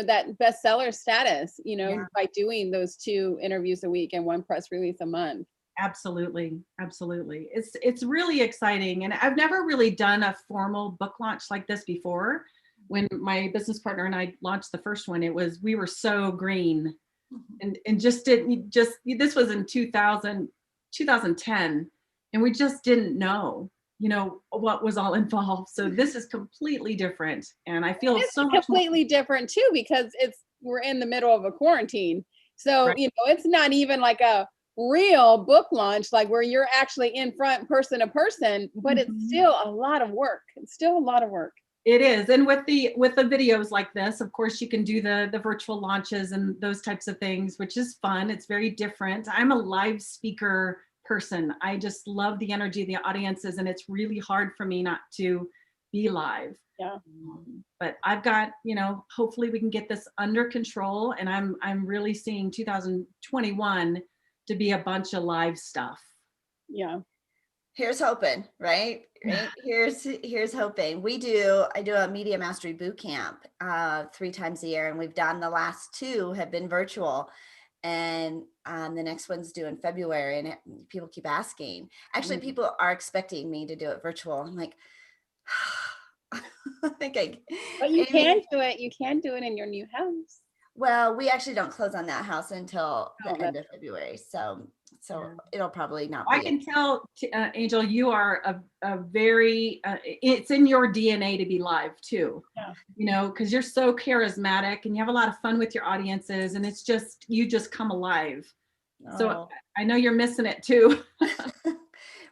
[SPEAKER 2] that bestseller status, by doing those 2 interviews a week and 1 press release a month.
[SPEAKER 3] Absolutely. It's really exciting. And I've never really done a formal book launch like this before. When my business partner and I launched the first one, we were so green and this was in 2010, and we just didn't know, what was all involved. So this is completely different. And I feel so much
[SPEAKER 2] completely different too, because we're in the middle of a quarantine. So,
[SPEAKER 3] right.
[SPEAKER 2] It's not even like a real book launch, like where you're actually in front person to person, but it's still a lot of work. It
[SPEAKER 3] is. And with the videos like this, of course, you can do the virtual launches and those types of things, which is fun. It's very different. I'm a live speaker person. I just love the energy of the audiences, and it's really hard for me not to be live.
[SPEAKER 2] Yeah.
[SPEAKER 3] But I've got, hopefully we can get this under control, and I'm really seeing 2021 to be a bunch of live stuff.
[SPEAKER 2] Yeah.
[SPEAKER 1] Here's hoping, right? Here's hoping. I do a media mastery boot camp 3 times a year, and we've done, the last 2 have been virtual, and the next one's due in February. And people keep asking. Actually, people are expecting me to do it virtual. I'm like,
[SPEAKER 2] but you can do it. You can do it in your new house.
[SPEAKER 1] Well, we actually don't close on that house until the end of February. So it'll probably not be.
[SPEAKER 3] I can tell, Angel, you are a very, it's in your DNA to be live too.
[SPEAKER 2] Yeah.
[SPEAKER 3] Because you're so charismatic and you have a lot of fun with your audiences, and it's just, you just come alive. Oh. So I know you're missing it too.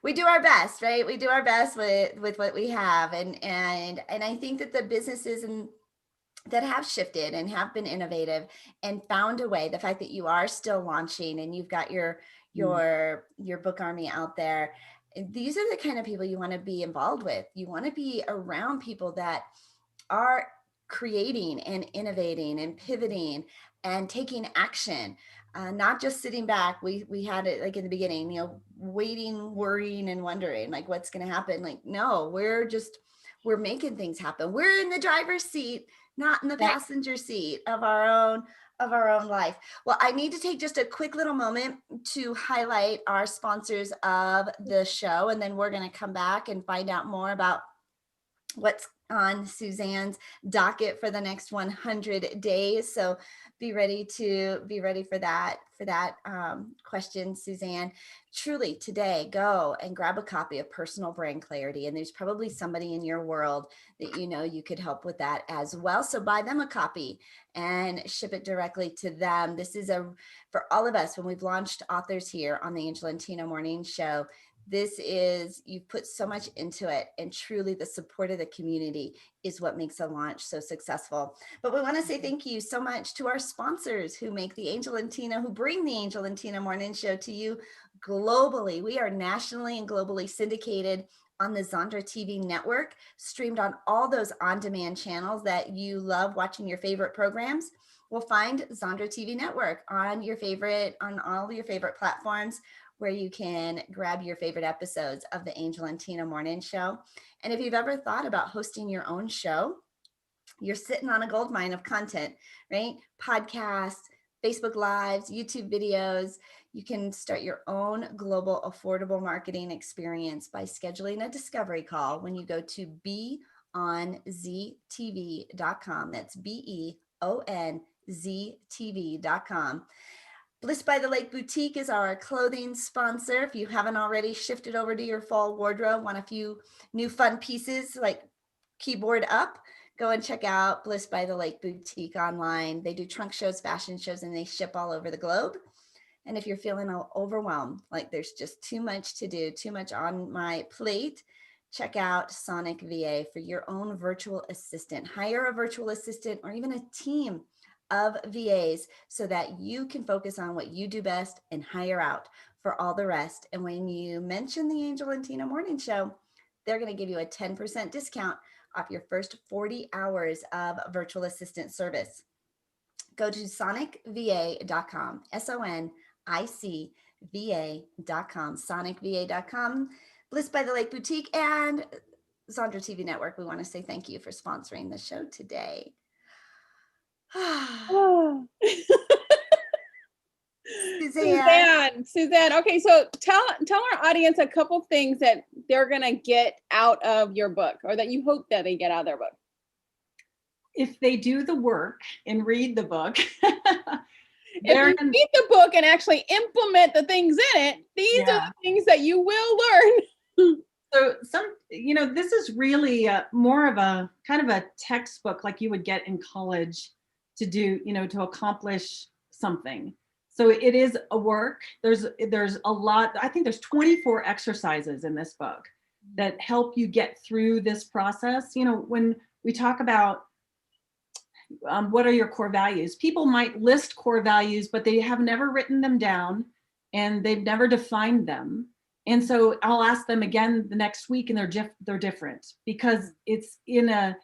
[SPEAKER 1] We do our best, right? We do our best with what we have. And I think that the businesses that have shifted and have been innovative and found a way, the fact that you are still launching and you've got your book army out there, these are the kind of people you want to be involved with. You want to be around people that are creating and innovating and pivoting and taking action, not just sitting back. We had it like in the beginning, waiting, worrying, and wondering like what's going to happen. Like, no, we're making things happen. We're in the driver's seat, not in the passenger seat of our own life. Well, I need to take just a quick little moment to highlight our sponsors of the show, and then we're going to come back and find out more about what's on Suzanne's docket for the next 100 days. So be ready for that question, Suzanne. Truly, today, go and grab a copy of Personal Brand Clarity. And there's probably somebody in your world that you could help with that as well. So buy them a copy and ship it directly to them. This is for all of us, when we've launched authors here on the Angel and Tina Morning Show, you've put so much into it, and truly the support of the community is what makes a launch so successful. But we want to say thank you so much to our sponsors who make the Angel and Tina, who bring the Angel and Tina Morning Show to you globally. We are nationally and globally syndicated on the Zondra TV network, streamed on all those on-demand channels that you love watching your favorite programs. We'll find Zondra TV network on all your favorite platforms, where you can grab your favorite episodes of the Angel and Tina Morning Show. And if you've ever thought about hosting your own show, you're sitting on a gold mine of content, right? Podcasts, Facebook Lives, YouTube videos. You can start your own global affordable marketing experience by scheduling a discovery call when you go to beonztv.com. That's beonztv.com. Bliss by the Lake Boutique is our clothing sponsor. If you haven't already shifted over to your fall wardrobe, want a few new fun pieces like keyboard up, go and check out Bliss by the Lake Boutique online. They do trunk shows, fashion shows, and they ship all over the globe. And if you're feeling overwhelmed, like there's just too much to do, too much on my plate, check out Sonic VA for your own virtual assistant. Hire a virtual assistant or even a team of VAs so that you can focus on what you do best and hire out for all the rest. And when you mention the Angel and Tina Morning Show, they're going to give you a 10% discount off your first 40 hours of virtual assistant service. Go to sonicva.com, SONICVA.com, sonicva.com, Bliss by the Lake Boutique, and Zondra TV Network. We want to say thank you for sponsoring the show today.
[SPEAKER 2] Suzanne. Okay, so tell our audience a couple things that they're gonna get out of your book, or that you hope that they get out of their book.
[SPEAKER 3] If they do the work and read the book,
[SPEAKER 2] if you read the book and actually implement the things in it, these are the things that you will learn.
[SPEAKER 3] So this is really more of a kind of a textbook like you would get in college to do, to accomplish something. So it is a work. There's a lot. I think there's 24 exercises in this book that help you get through this process. When we talk about what are your core values, people might list core values, but they have never written them down and they've never defined them. And so I'll ask them again the next week, and they're different because it's in the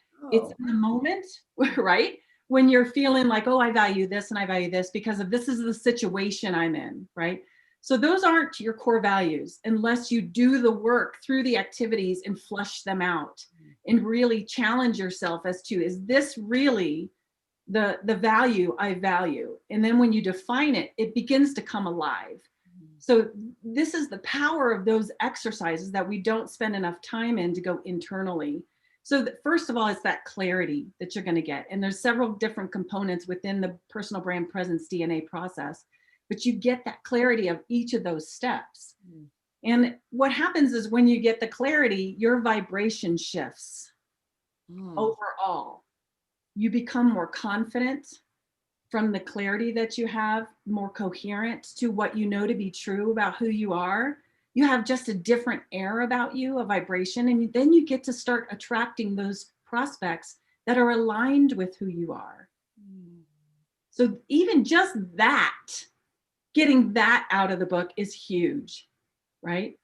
[SPEAKER 3] moment, right? When you're feeling like, oh, I value this and I value this because of this is the situation I'm in, right? So those aren't your core values unless you do the work through the activities and flush them out and really challenge yourself as to, is this really the value I value? And then when you define it, it begins to come alive. So this is the power of those exercises that we don't spend enough time in to go internally. So first of all, it's that clarity that you're going to get. And there's several different components within the personal brand presence DNA process, but you get that clarity of each of those steps. And what happens is when you get the clarity, your vibration shifts overall. You become more confident from the clarity that you have, more coherent to what you know to be true about who you are. You have just a different air about you, a vibration, and then you get to start attracting those prospects that are aligned with who you are. So even just that, getting that out of the book is huge, right?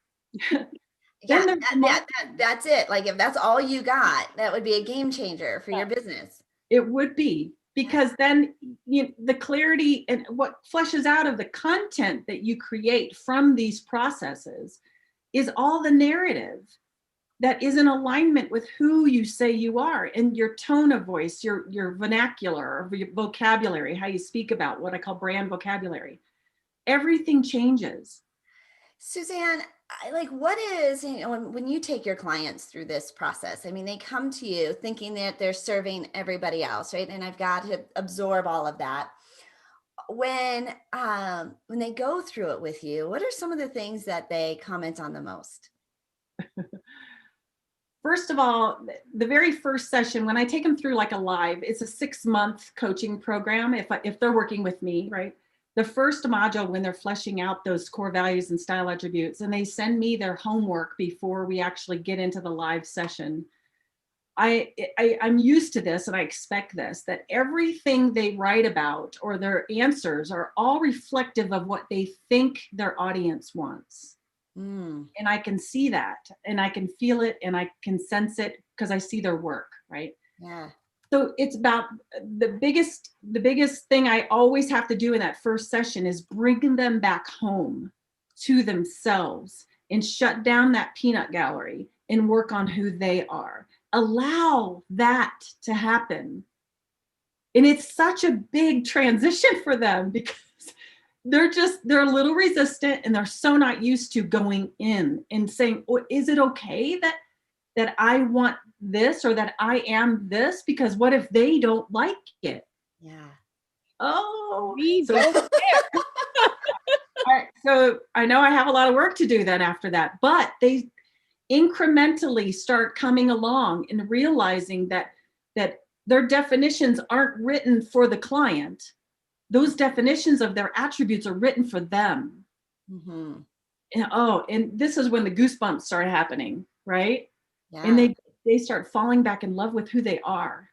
[SPEAKER 1] That's it. Like if that's all you got, that would be a game changer for your business.
[SPEAKER 3] It would be, because then the clarity and what fleshes out of the content that you create from these processes is all the narrative that is in alignment with who you say you are, and your tone of voice, your vernacular, or your vocabulary, how you speak about what I call brand vocabulary. Everything changes.
[SPEAKER 1] Suzanne, what is, when you take your clients through this process, I mean, they come to you thinking that they're serving everybody else, right? And I've got to absorb all of that. When they go through it with you, what are some of the things that they comment on the most?
[SPEAKER 3] First of all, the very first session, when I take them through like a live, it's a 6-month coaching program if they're working with me, right? The first module, when they're fleshing out those core values and style attributes, and they send me their homework before we actually get into the live session, I'm used to this and I expect this, that everything they write about or their answers are all reflective of what they think their audience wants.
[SPEAKER 1] Mm.
[SPEAKER 3] And I can see that and I can feel it and I can sense it because I see their work, right?
[SPEAKER 1] Yeah.
[SPEAKER 3] So it's about the biggest thing I always have to do in that first session is bring them back home to themselves and shut down that peanut gallery and work on who they are. Allow that to happen. And it's such a big transition for them because they're a little resistant and they're so not used to going in and saying, oh, is it okay that I want this or that I am this? Because what if they don't like it?
[SPEAKER 1] Yeah.
[SPEAKER 3] Oh,
[SPEAKER 2] We
[SPEAKER 3] so,
[SPEAKER 2] both there.
[SPEAKER 3] all right, so I know I have a lot of work to do then after that, but they incrementally start coming along and realizing that their definitions aren't written for the client. Those definitions of their attributes are written for them.
[SPEAKER 1] Mm-hmm.
[SPEAKER 3] And this is when the goosebumps start happening, right?
[SPEAKER 1] Yeah.
[SPEAKER 3] And they start falling back in love with who they are.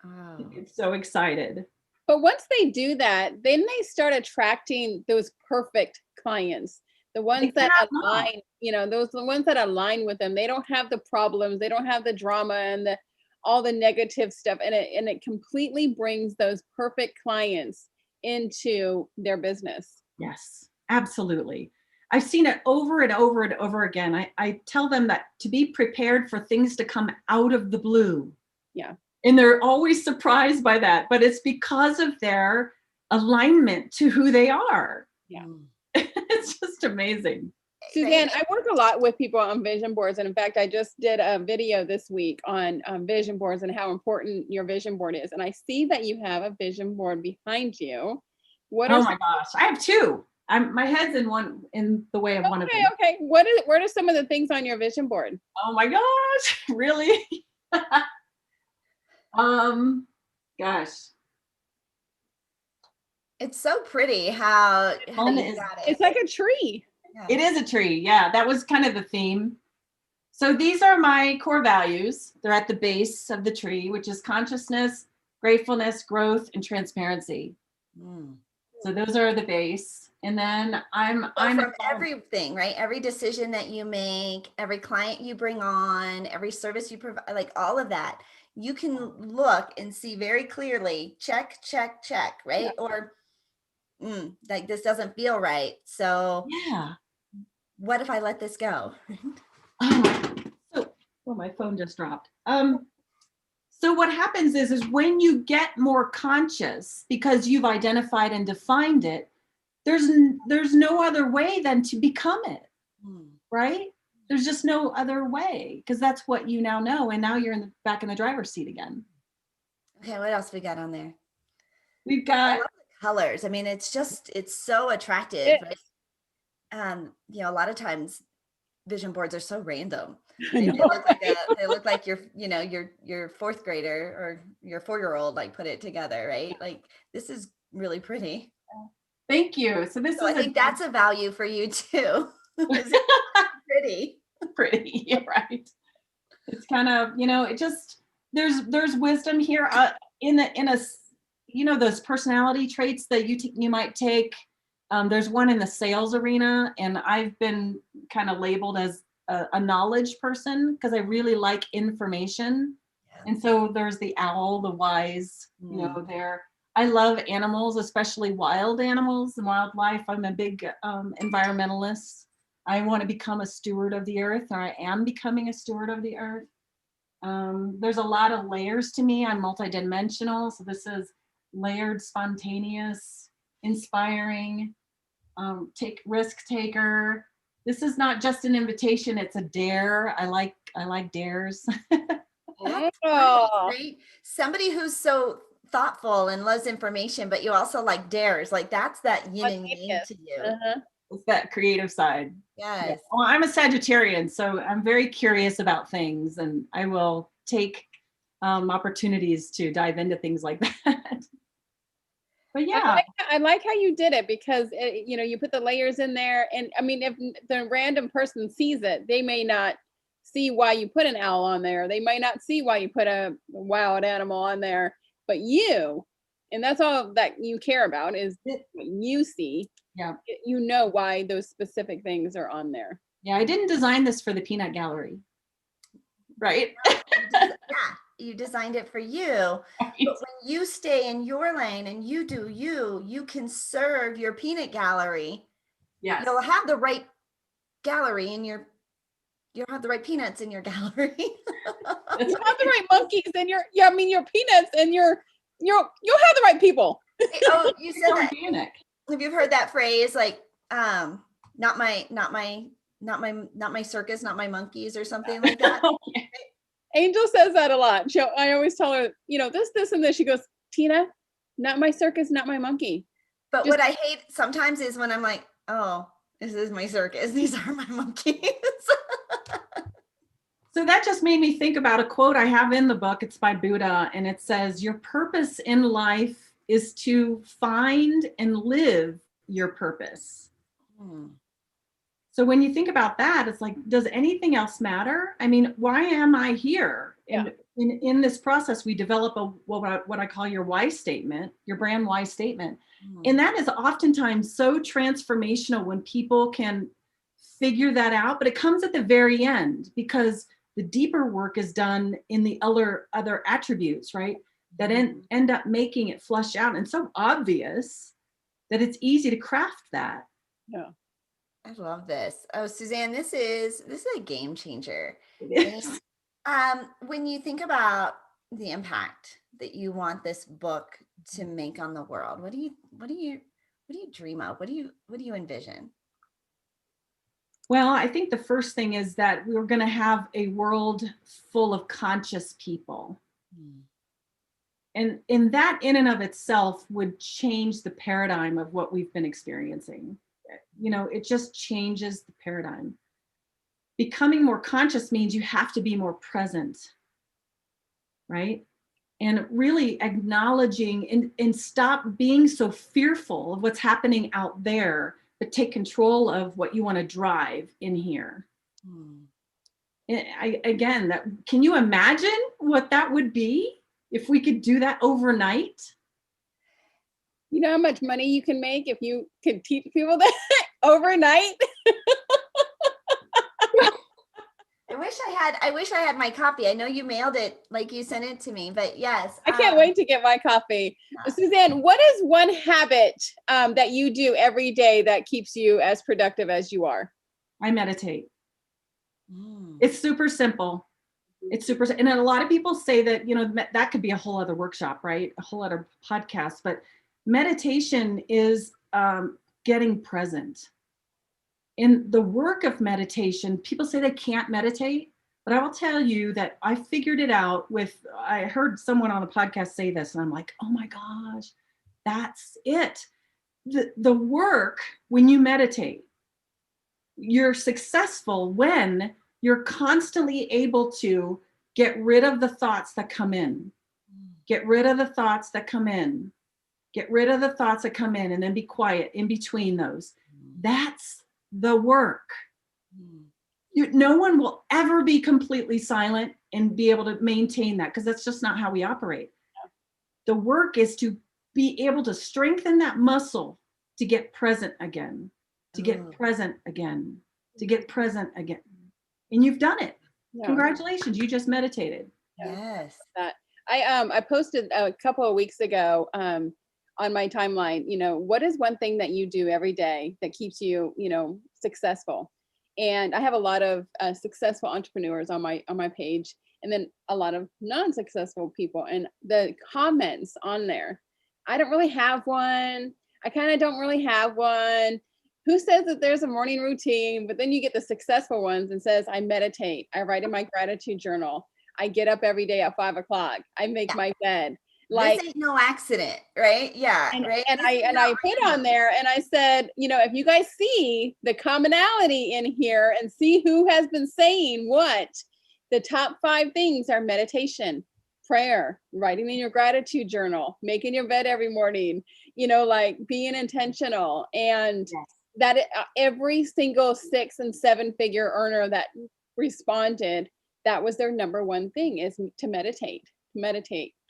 [SPEAKER 1] Oh.
[SPEAKER 3] It's so excited.
[SPEAKER 2] But once they do that, then they start attracting those perfect clients. The ones that align, the ones that align with them. They don't have the problems, they don't have the drama and all the negative stuff. And it completely brings those perfect clients into their business.
[SPEAKER 3] Yes, absolutely. I've seen it over and over and over again. I tell them that to be prepared for things to come out of the blue.
[SPEAKER 2] Yeah.
[SPEAKER 3] And they're always surprised by that, but it's because of their alignment to who they are.
[SPEAKER 2] Yeah.
[SPEAKER 3] It's just amazing.
[SPEAKER 2] Suzanne, I work a lot with people on vision boards. And in fact, I just did a video this week on vision boards and how important your vision board is. And I see that you have a vision board behind you.
[SPEAKER 3] Oh my gosh, I have two. My head's in the way of one of them.
[SPEAKER 2] Okay. What are some of the things on your vision board?
[SPEAKER 3] Oh my gosh, really? Gosh.
[SPEAKER 1] It's so pretty how you got it.
[SPEAKER 2] It's like a tree.
[SPEAKER 3] Yeah. It is a tree. Yeah, that was kind of the theme. So these are my core values. They're at the base of the tree, which is consciousness, gratefulness, growth, and transparency. So those are the base. And then I'm
[SPEAKER 1] from everything, right? Every decision that you make, every client you bring on, every service you provide, like all of that, you can look and see very clearly, check, check, check, right? Yeah. Or like this doesn't feel right. So
[SPEAKER 3] yeah,
[SPEAKER 1] what if I let this go?
[SPEAKER 3] My phone just dropped. So what happens is when you get more conscious because you've identified and defined it, there's no other way than to become it, right? There's just no other way because that's what you now know. And now you're back in the driver's seat again.
[SPEAKER 1] Okay, what else we got on there?
[SPEAKER 3] We've got
[SPEAKER 1] colors. I mean, it's so attractive. Right? A lot of times vision boards are so random. They look like your fourth grader or your 4-year-old like put it together, right? Like this is really pretty.
[SPEAKER 3] Thank you. So I
[SPEAKER 1] think that's a value for you too. Pretty.
[SPEAKER 3] Pretty, yeah, right. It's kind of, it just there's wisdom here in a those personality traits that you might take. There's one in the sales arena, and I've been kind of labeled as a knowledge person because I really like information. Yeah. And so there's the owl, the wise, there. I love animals, especially wild animals and wildlife. I'm a big environmentalist. I want to become a steward of the earth, or I am becoming a steward of the earth. There's a lot of layers to me. I'm multidimensional. So this is layered, spontaneous, inspiring, risk taker. This is not just an invitation, it's a dare. I like dares.
[SPEAKER 1] Oh, great. Somebody who's so thoughtful and loves information, but you also like dares. Like that's that yin and yang to you.
[SPEAKER 2] Uh-huh.
[SPEAKER 3] It's that creative side.
[SPEAKER 1] Yes.
[SPEAKER 3] Yeah. Well, I'm a Sagittarian, so I'm very curious about things, and I will take opportunities to dive into things like that. But yeah,
[SPEAKER 2] I like how you did it because you put the layers in there, and I mean, if the random person sees it, they may not see why you put an owl on there. They might not see why you put a wild animal on there, but you, and that's all that you care about is what you see.
[SPEAKER 3] Yeah.
[SPEAKER 2] You know why those specific things are on there.
[SPEAKER 3] Yeah, I didn't design this for the peanut gallery. Right?
[SPEAKER 1] Yeah, you designed it for you. But when you stay in your lane and you do you can serve your peanut gallery.
[SPEAKER 3] Yes.
[SPEAKER 1] You'll have the right gallery in you'll have the right peanuts in your gallery.
[SPEAKER 2] You have the right monkeys in your peanuts and you'll have the right people.
[SPEAKER 1] Oh, you said that.
[SPEAKER 3] Organic.
[SPEAKER 1] Have you heard that phrase like not my circus, not my monkeys or something like that?
[SPEAKER 2] Angel says that a lot. I always tell her, this and this. She goes, Tina, not my circus, not my monkey.
[SPEAKER 1] But what I hate sometimes is when I'm like, oh, this is my circus. These are my monkeys.
[SPEAKER 3] So that just made me think about a quote I have in the book. It's by Buddha, and it says, your purpose in life is to find and live your purpose. So when you think about that, it's like, does anything else matter? I mean, why am I here? And in this process, we develop what I call your why statement, your brand why statement. And that is oftentimes so transformational when people can figure that out, but it comes at the very end because the deeper work is done in the other attributes, right? That end up making it flush out and so obvious that it's easy to craft that.
[SPEAKER 2] Yeah.
[SPEAKER 1] I love this. Oh, Suzanne, this is a game changer. When you think about the impact that you want this book to make on the world, what do you dream of? What do you envision?
[SPEAKER 3] Well, I think the first thing is that we're going to have a world full of conscious people. And that in and of itself would change the paradigm of what we've been experiencing. It just changes the paradigm. Becoming more conscious means you have to be more present, right? And really acknowledging and stop being so fearful of what's happening out there, but take control of what you want to drive in here. Can you imagine what that would be if we could do that overnight?
[SPEAKER 2] You know how much money you can make if you could teach people that overnight?
[SPEAKER 1] I wish I had my copy. I know you mailed it, like you sent it to me, but yes.
[SPEAKER 2] I can't wait to get my copy. Suzanne, what is one habit that you do every day that keeps you as productive as you are?
[SPEAKER 3] I meditate. It's super simple. And a lot of people say that, that could be a whole other workshop, right? A whole other podcast, but meditation is getting present. In the work of meditation, people say they can't meditate, but I will tell you that I figured it out I heard someone on a podcast say this, and I'm like, oh my gosh, that's it. The work, when you meditate, you're successful when you're constantly able to get rid of the thoughts that come in. Get rid of the thoughts that come in. Get rid of the thoughts that come in and then be quiet in between those. That's the work. No one will ever be completely silent and be able to maintain that because that's just not how we operate. The work is to be able to strengthen that muscle to get present again, to get present again, to get present again. And you've done it. Yeah. Congratulations. You just meditated.
[SPEAKER 1] Yes.
[SPEAKER 2] I posted a couple of weeks ago on my timeline, what is one thing that you do every day that keeps you, successful? And I have a lot of successful entrepreneurs on my page, and then a lot of non-successful people. And the comments on there, I don't really have one. I kind of don't really have one. Who says that there's a morning routine? But then you get the successful ones and says, I meditate. I write in my gratitude journal. I get up every day at 5 o'clock. I make my bed.
[SPEAKER 1] Like, this ain't no accident, right? Yeah.
[SPEAKER 2] Right. And I put on there and I said, if you guys see the commonality in here and see who has been saying what, the top 5 things are meditation, prayer, writing in your gratitude journal, making your bed every morning, like being intentional. And that every single 6 and 7 figure earner that responded that was their number one thing, is to meditate,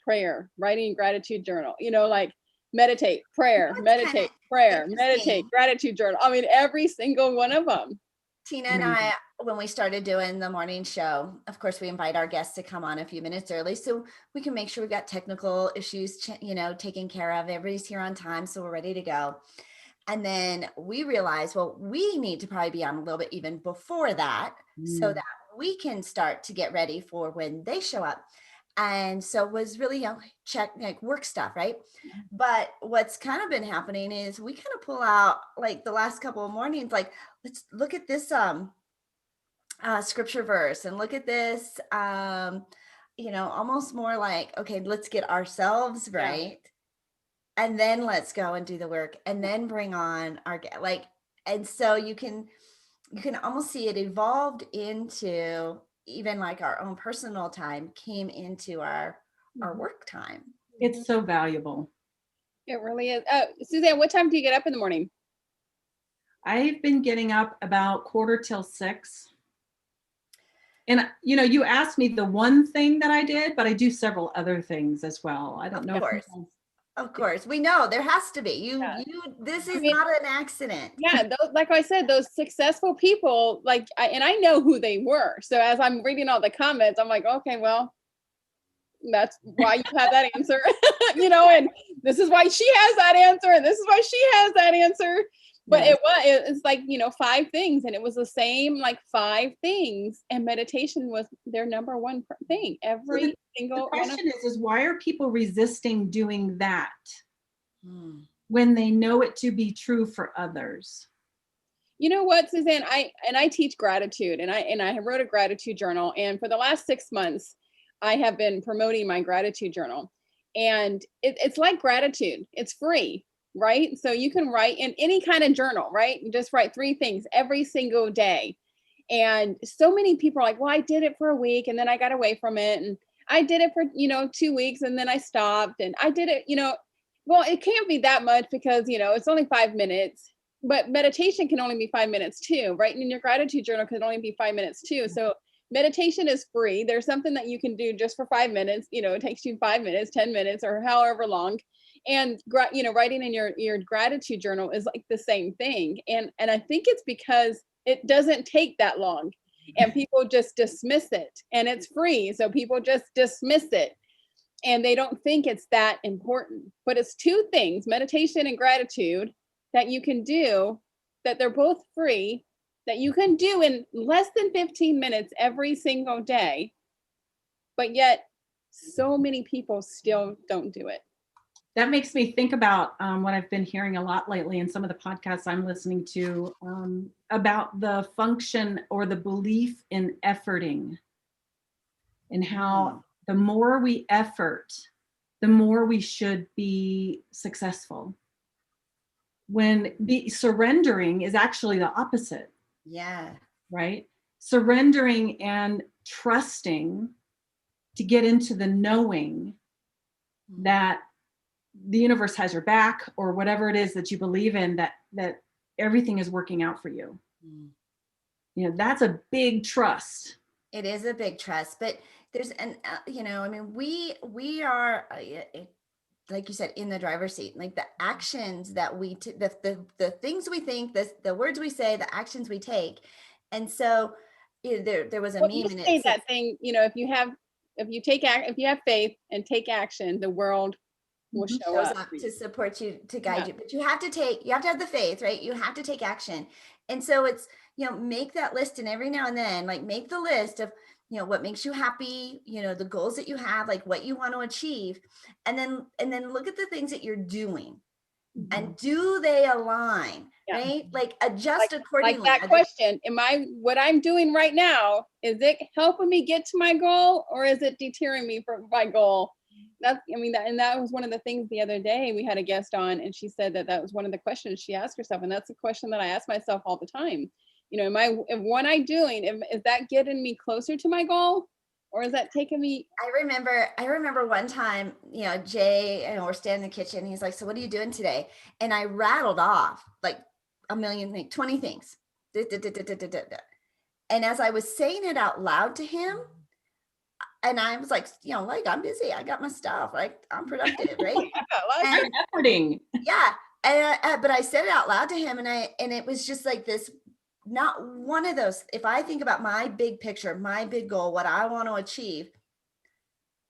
[SPEAKER 2] prayer, writing gratitude journal, like meditate, prayer,
[SPEAKER 1] That's kind of
[SPEAKER 2] meditate, prayer, meditate,
[SPEAKER 1] interesting.
[SPEAKER 2] gratitude journal. I mean, every single one of them.
[SPEAKER 1] Tina and I, when we started doing the morning show, of course, we invite our guests to come on a few minutes early so we can make sure we've got technical issues, taken care of. Everybody's here on time, so we're ready to go. And then we realized, well, we need to probably be on a little bit even before that so that we can start to get ready for when they show up. And so it was really check like work stuff, right? But what's kind of been happening is we kind of pull out like the last couple of mornings, like, let's look at this scripture verse and look at this, almost more like, okay, let's get ourselves right. And then let's go and do the work and then bring on our and so you can almost see it evolved into even like our own personal time came into our work time.
[SPEAKER 3] It's so valuable.
[SPEAKER 2] It really is. Suzanne, what time do you get up in the morning?
[SPEAKER 3] I've been getting up about 5:45. And you asked me the one thing that I did, but I do several other things as well. I don't know.
[SPEAKER 1] Of course, we know there has to be. This is not an accident.
[SPEAKER 2] Yeah, like I said, those successful people, and I know who they were. So as I'm reading all the comments, I'm like, okay, well, that's why you have that answer, and this is why she has that answer, and this is why she has that answer. But it's like, 5 things, and it was the same, like 5 things, and meditation was their number one thing. Every single
[SPEAKER 3] one. The question is why are people resisting doing that when they know it to be true for others?
[SPEAKER 2] You know what, Suzanne, I teach gratitude, and I wrote a gratitude journal, and for the last 6 months, I have been promoting my gratitude journal, and it's like gratitude. It's free. Right? So you can write in any kind of journal, right? You just write 3 things every single day. And so many people are like, well, I did it for a week and then I got away from it. And I did it for, 2 weeks and then I stopped, and I did it, well, it can't be that much because, it's only 5 minutes, but meditation can only be 5 minutes too, right? And your gratitude journal can only be 5 minutes too. So meditation is free. There's something that you can do just for 5 minutes. It takes you 5 minutes, 10 minutes, or however long. And writing in your gratitude journal is like the same thing. And I think it's because it doesn't take that long, and people just dismiss it, and it's free. So people just dismiss it, and they don't think it's that important. But it's 2 things, meditation and gratitude, that you can do, that they're both free, that you can do in less than 15 minutes every single day. But yet so many people still don't do it.
[SPEAKER 3] That makes me think about what I've been hearing a lot lately in some of the podcasts I'm listening to about the function or the belief in efforting, and how the more we effort, the more we should be successful. When surrendering is actually the opposite.
[SPEAKER 1] Yeah.
[SPEAKER 3] Right? Surrendering and trusting to get into the knowing that the universe has your back, or whatever it is that you believe in, that everything is working out for you. That's a big trust.
[SPEAKER 1] It is a big trust, but there's we are like you said, in the driver's seat. Like the actions that we the things we think, the words we say, the actions we take. And so there was a meme,
[SPEAKER 2] and it that thing, if you have faith and take action, the world will show up
[SPEAKER 1] to support you, to guide you. But you have to have the faith, right? You have to take action. And so it's, make that list, and every now and then, like, make the list of, what makes you happy, the goals that you have, like what you want to achieve. And then look at the things that you're doing, and do they align, right? Like adjust accordingly.
[SPEAKER 2] Like that question, what I'm doing right now, is it helping me get to my goal, or is it deterring me from my goal? That was one of the things the other day. We had a guest on, and she said that was one of the questions she asked herself. And that's a question that I ask myself all the time. What I'm doing, is that getting me closer to my goal, or is that taking me?
[SPEAKER 1] I remember one time, Jay, we're standing in the kitchen. He's like, so what are you doing today? And I rattled off like a million things, 20 things. And as I was saying it out loud to him, and I was like, like, I'm busy. I got my stuff. Like, I'm productive, right? And
[SPEAKER 3] Efforting.
[SPEAKER 1] yeah. And but I said it out loud to him, and it was just like this, not one of those. If I think about my big picture, my big goal, what I want to achieve,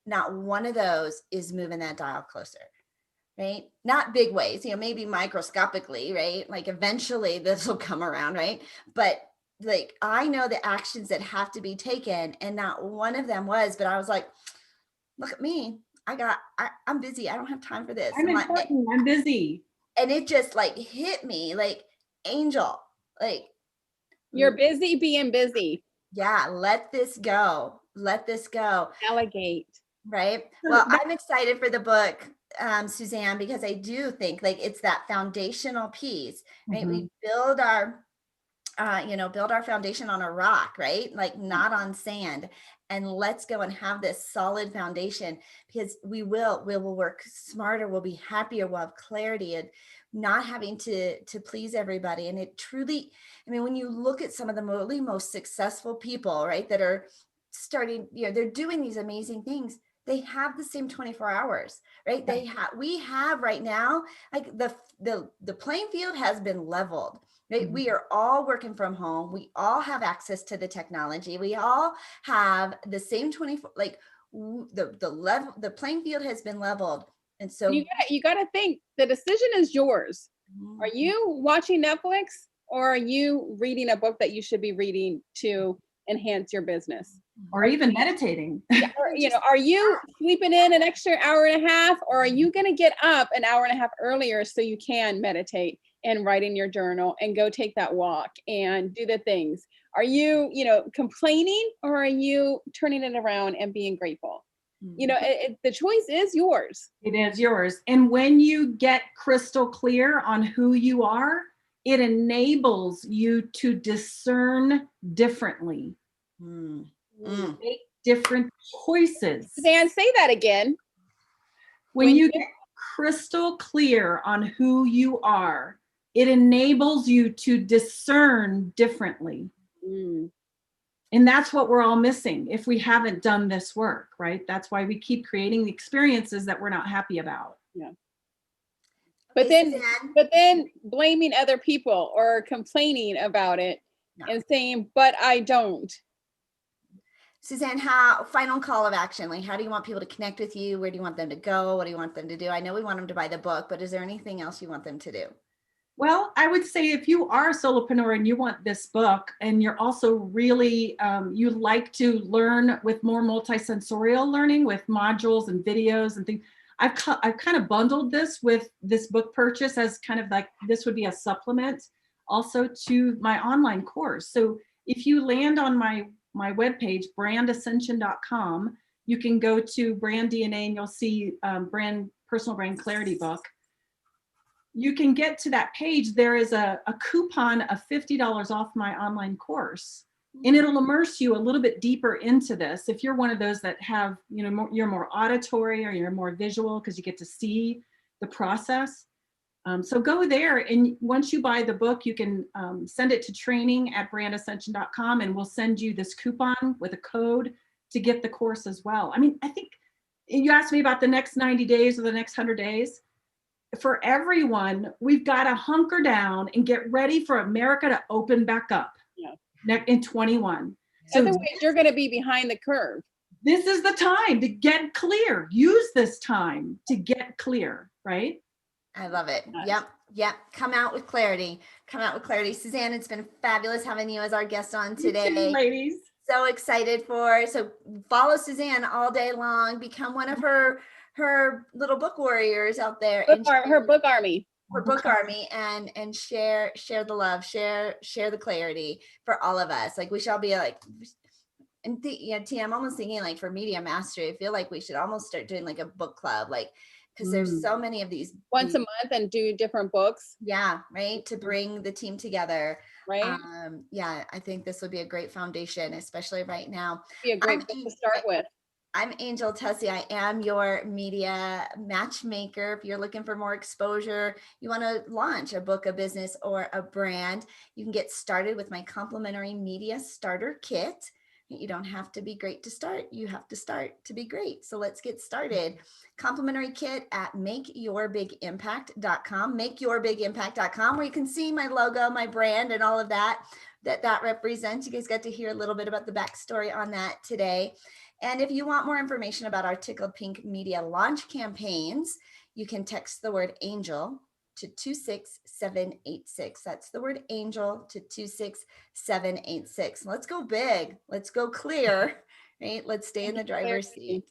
[SPEAKER 1] not one of those is moving that dial closer, right? Not big ways, maybe microscopically, right? Like eventually this will come around, right? But like, I know the actions that have to be taken, and not one of them was, but I was like, look at me. I'm busy. I don't have time for this.
[SPEAKER 3] I'm important. I'm busy.
[SPEAKER 1] And it just like hit me like, Angel, like,
[SPEAKER 2] You're busy being busy.
[SPEAKER 1] yeah, let this go. Let this go.
[SPEAKER 2] Delegate.
[SPEAKER 1] Right. Well, I'm excited for the book, Suzanne, because I do think like it's that foundational piece, right? We build our foundation on a rock, right? Like not on sand. And let's go and have this solid foundation, because we will work smarter. We'll be happier. We'll have clarity, and not having to please everybody. And it truly, I mean, when you look at some of the most successful people, right, that are starting, they're doing these amazing things. They have the same 24 hours, right? We have right now, like the playing field has been leveled. Right? We are all working from home. We all have access to the technology. We all have the same 24, like the playing field has been leveled. And so
[SPEAKER 2] you got to think the decision is yours. Are you watching Netflix, or are you reading a book that you should be reading to enhance your business?
[SPEAKER 3] Or even meditating.
[SPEAKER 2] Or, are you sleeping in an extra hour and a half, or are you going to get up an hour and a half earlier so you can meditate and write in your journal and go take that walk and do the things? Are you, complaining, or are you turning it around and being grateful? The choice is yours.
[SPEAKER 3] It is yours. And when you get crystal clear on who you are, it enables you to discern differently. Make different choices.
[SPEAKER 2] Suzanne, say that again.
[SPEAKER 3] When you get crystal clear on who you are, it enables you to discern differently. And that's what we're all missing if we haven't done this work, right? That's why we keep creating the experiences that we're not happy about.
[SPEAKER 2] Yeah. But then blaming other people or complaining about it and saying, but I don't.
[SPEAKER 1] Suzanne, final call of action, like how do you want people to connect with you? Where do you want them to go? What do you want them to do? I know we want them to buy the book, but is there anything else you want them to do?
[SPEAKER 3] Well, I would say if you are a solopreneur and you want this book, and you're also really, you like to learn with more multisensorial learning with modules and videos and things, I've kind of bundled this with this book purchase as kind of like, this would be a supplement also to my online course. So if you land on my webpage, brandascension.com, you can go to Brand DNA and you'll see Personal Brand Clarity book. You can get to that page. There is a coupon of $50 off my online course, and it'll immerse you a little bit deeper into this. If you're one of those that have, you're more auditory or you're more visual because you get to see the process. So go there, and once you buy the book, you can send it to training@brandascension.com, and we'll send you this coupon with a code to get the course as well. I mean, I think you asked me about the next 90 days or the next 100 days. For everyone, we've got to hunker down and get ready for America to open back up in 21. So
[SPEAKER 2] otherwise, you're going to be behind the curve.
[SPEAKER 3] This is the time to get clear. Use this time to get clear, right?
[SPEAKER 1] I love it. Yep. Come out with clarity. Suzanne, it's been fabulous having you as our guest on today.
[SPEAKER 3] You too, ladies.
[SPEAKER 1] So excited so follow Suzanne all day long. Become one of her little book warriors out there.
[SPEAKER 2] Her book army.
[SPEAKER 1] Her book army, and share the love, share the clarity for all of us. Like we shall be like, and T, I'm almost thinking like for Media Mastery, I feel like we should almost start doing like a book club, like, because there's so many of these
[SPEAKER 2] once a month and do different books.
[SPEAKER 1] Yeah, right. To bring the team together.
[SPEAKER 2] Right.
[SPEAKER 1] I think this would be a great foundation, especially right now.
[SPEAKER 2] Be a great book to start with.
[SPEAKER 1] I'm Angel Tessie. I am your media matchmaker. If you're looking for more exposure, you want to launch a book, a business, or a brand, you can get started with my complimentary media starter kit. You don't have to be great to start. You have to start to be great. So let's get started. Complimentary kit at makeyourbigimpact.com, makeyourbigimpact.com, where you can see my logo, my brand, and all of that represents. You guys got to hear a little bit about the backstory on that today. And if you want more information about our Tickled Pink Media launch campaigns, you can text the word angel to 26786. That's the word angel to 26786. Let's go big. Let's go clear, right? Let's stay in the driver's seat.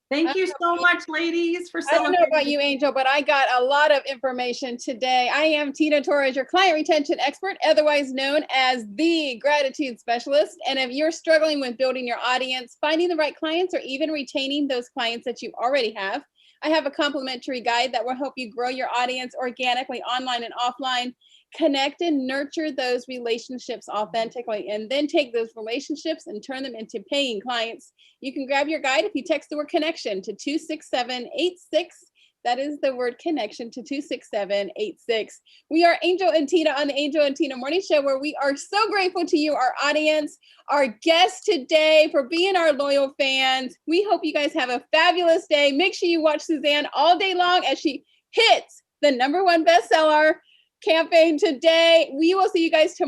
[SPEAKER 3] Thank you so much, ladies, for
[SPEAKER 2] I don't know
[SPEAKER 3] celebrating.
[SPEAKER 2] about you, Angel, but I got a lot of information today. I am Tina Torres, your client retention expert, otherwise known as the gratitude specialist. And if you're struggling with building your audience, finding the right clients, or even retaining those clients that you already have, I have a complimentary guide that will help you grow your audience organically, online and offline. Connect and nurture those relationships authentically, and then take those relationships and turn them into paying clients. You can grab your guide if you text the word connection to 26786. That is the word connection to 26786. We are Angel and Tina on the Angel and Tina Morning Show, where we are so grateful to you, our audience, our guests today, for being our loyal fans. We hope you guys have a fabulous day. Make sure you watch Suzanne all day long as she hits the #1 bestseller campaign today. We will see you guys tomorrow.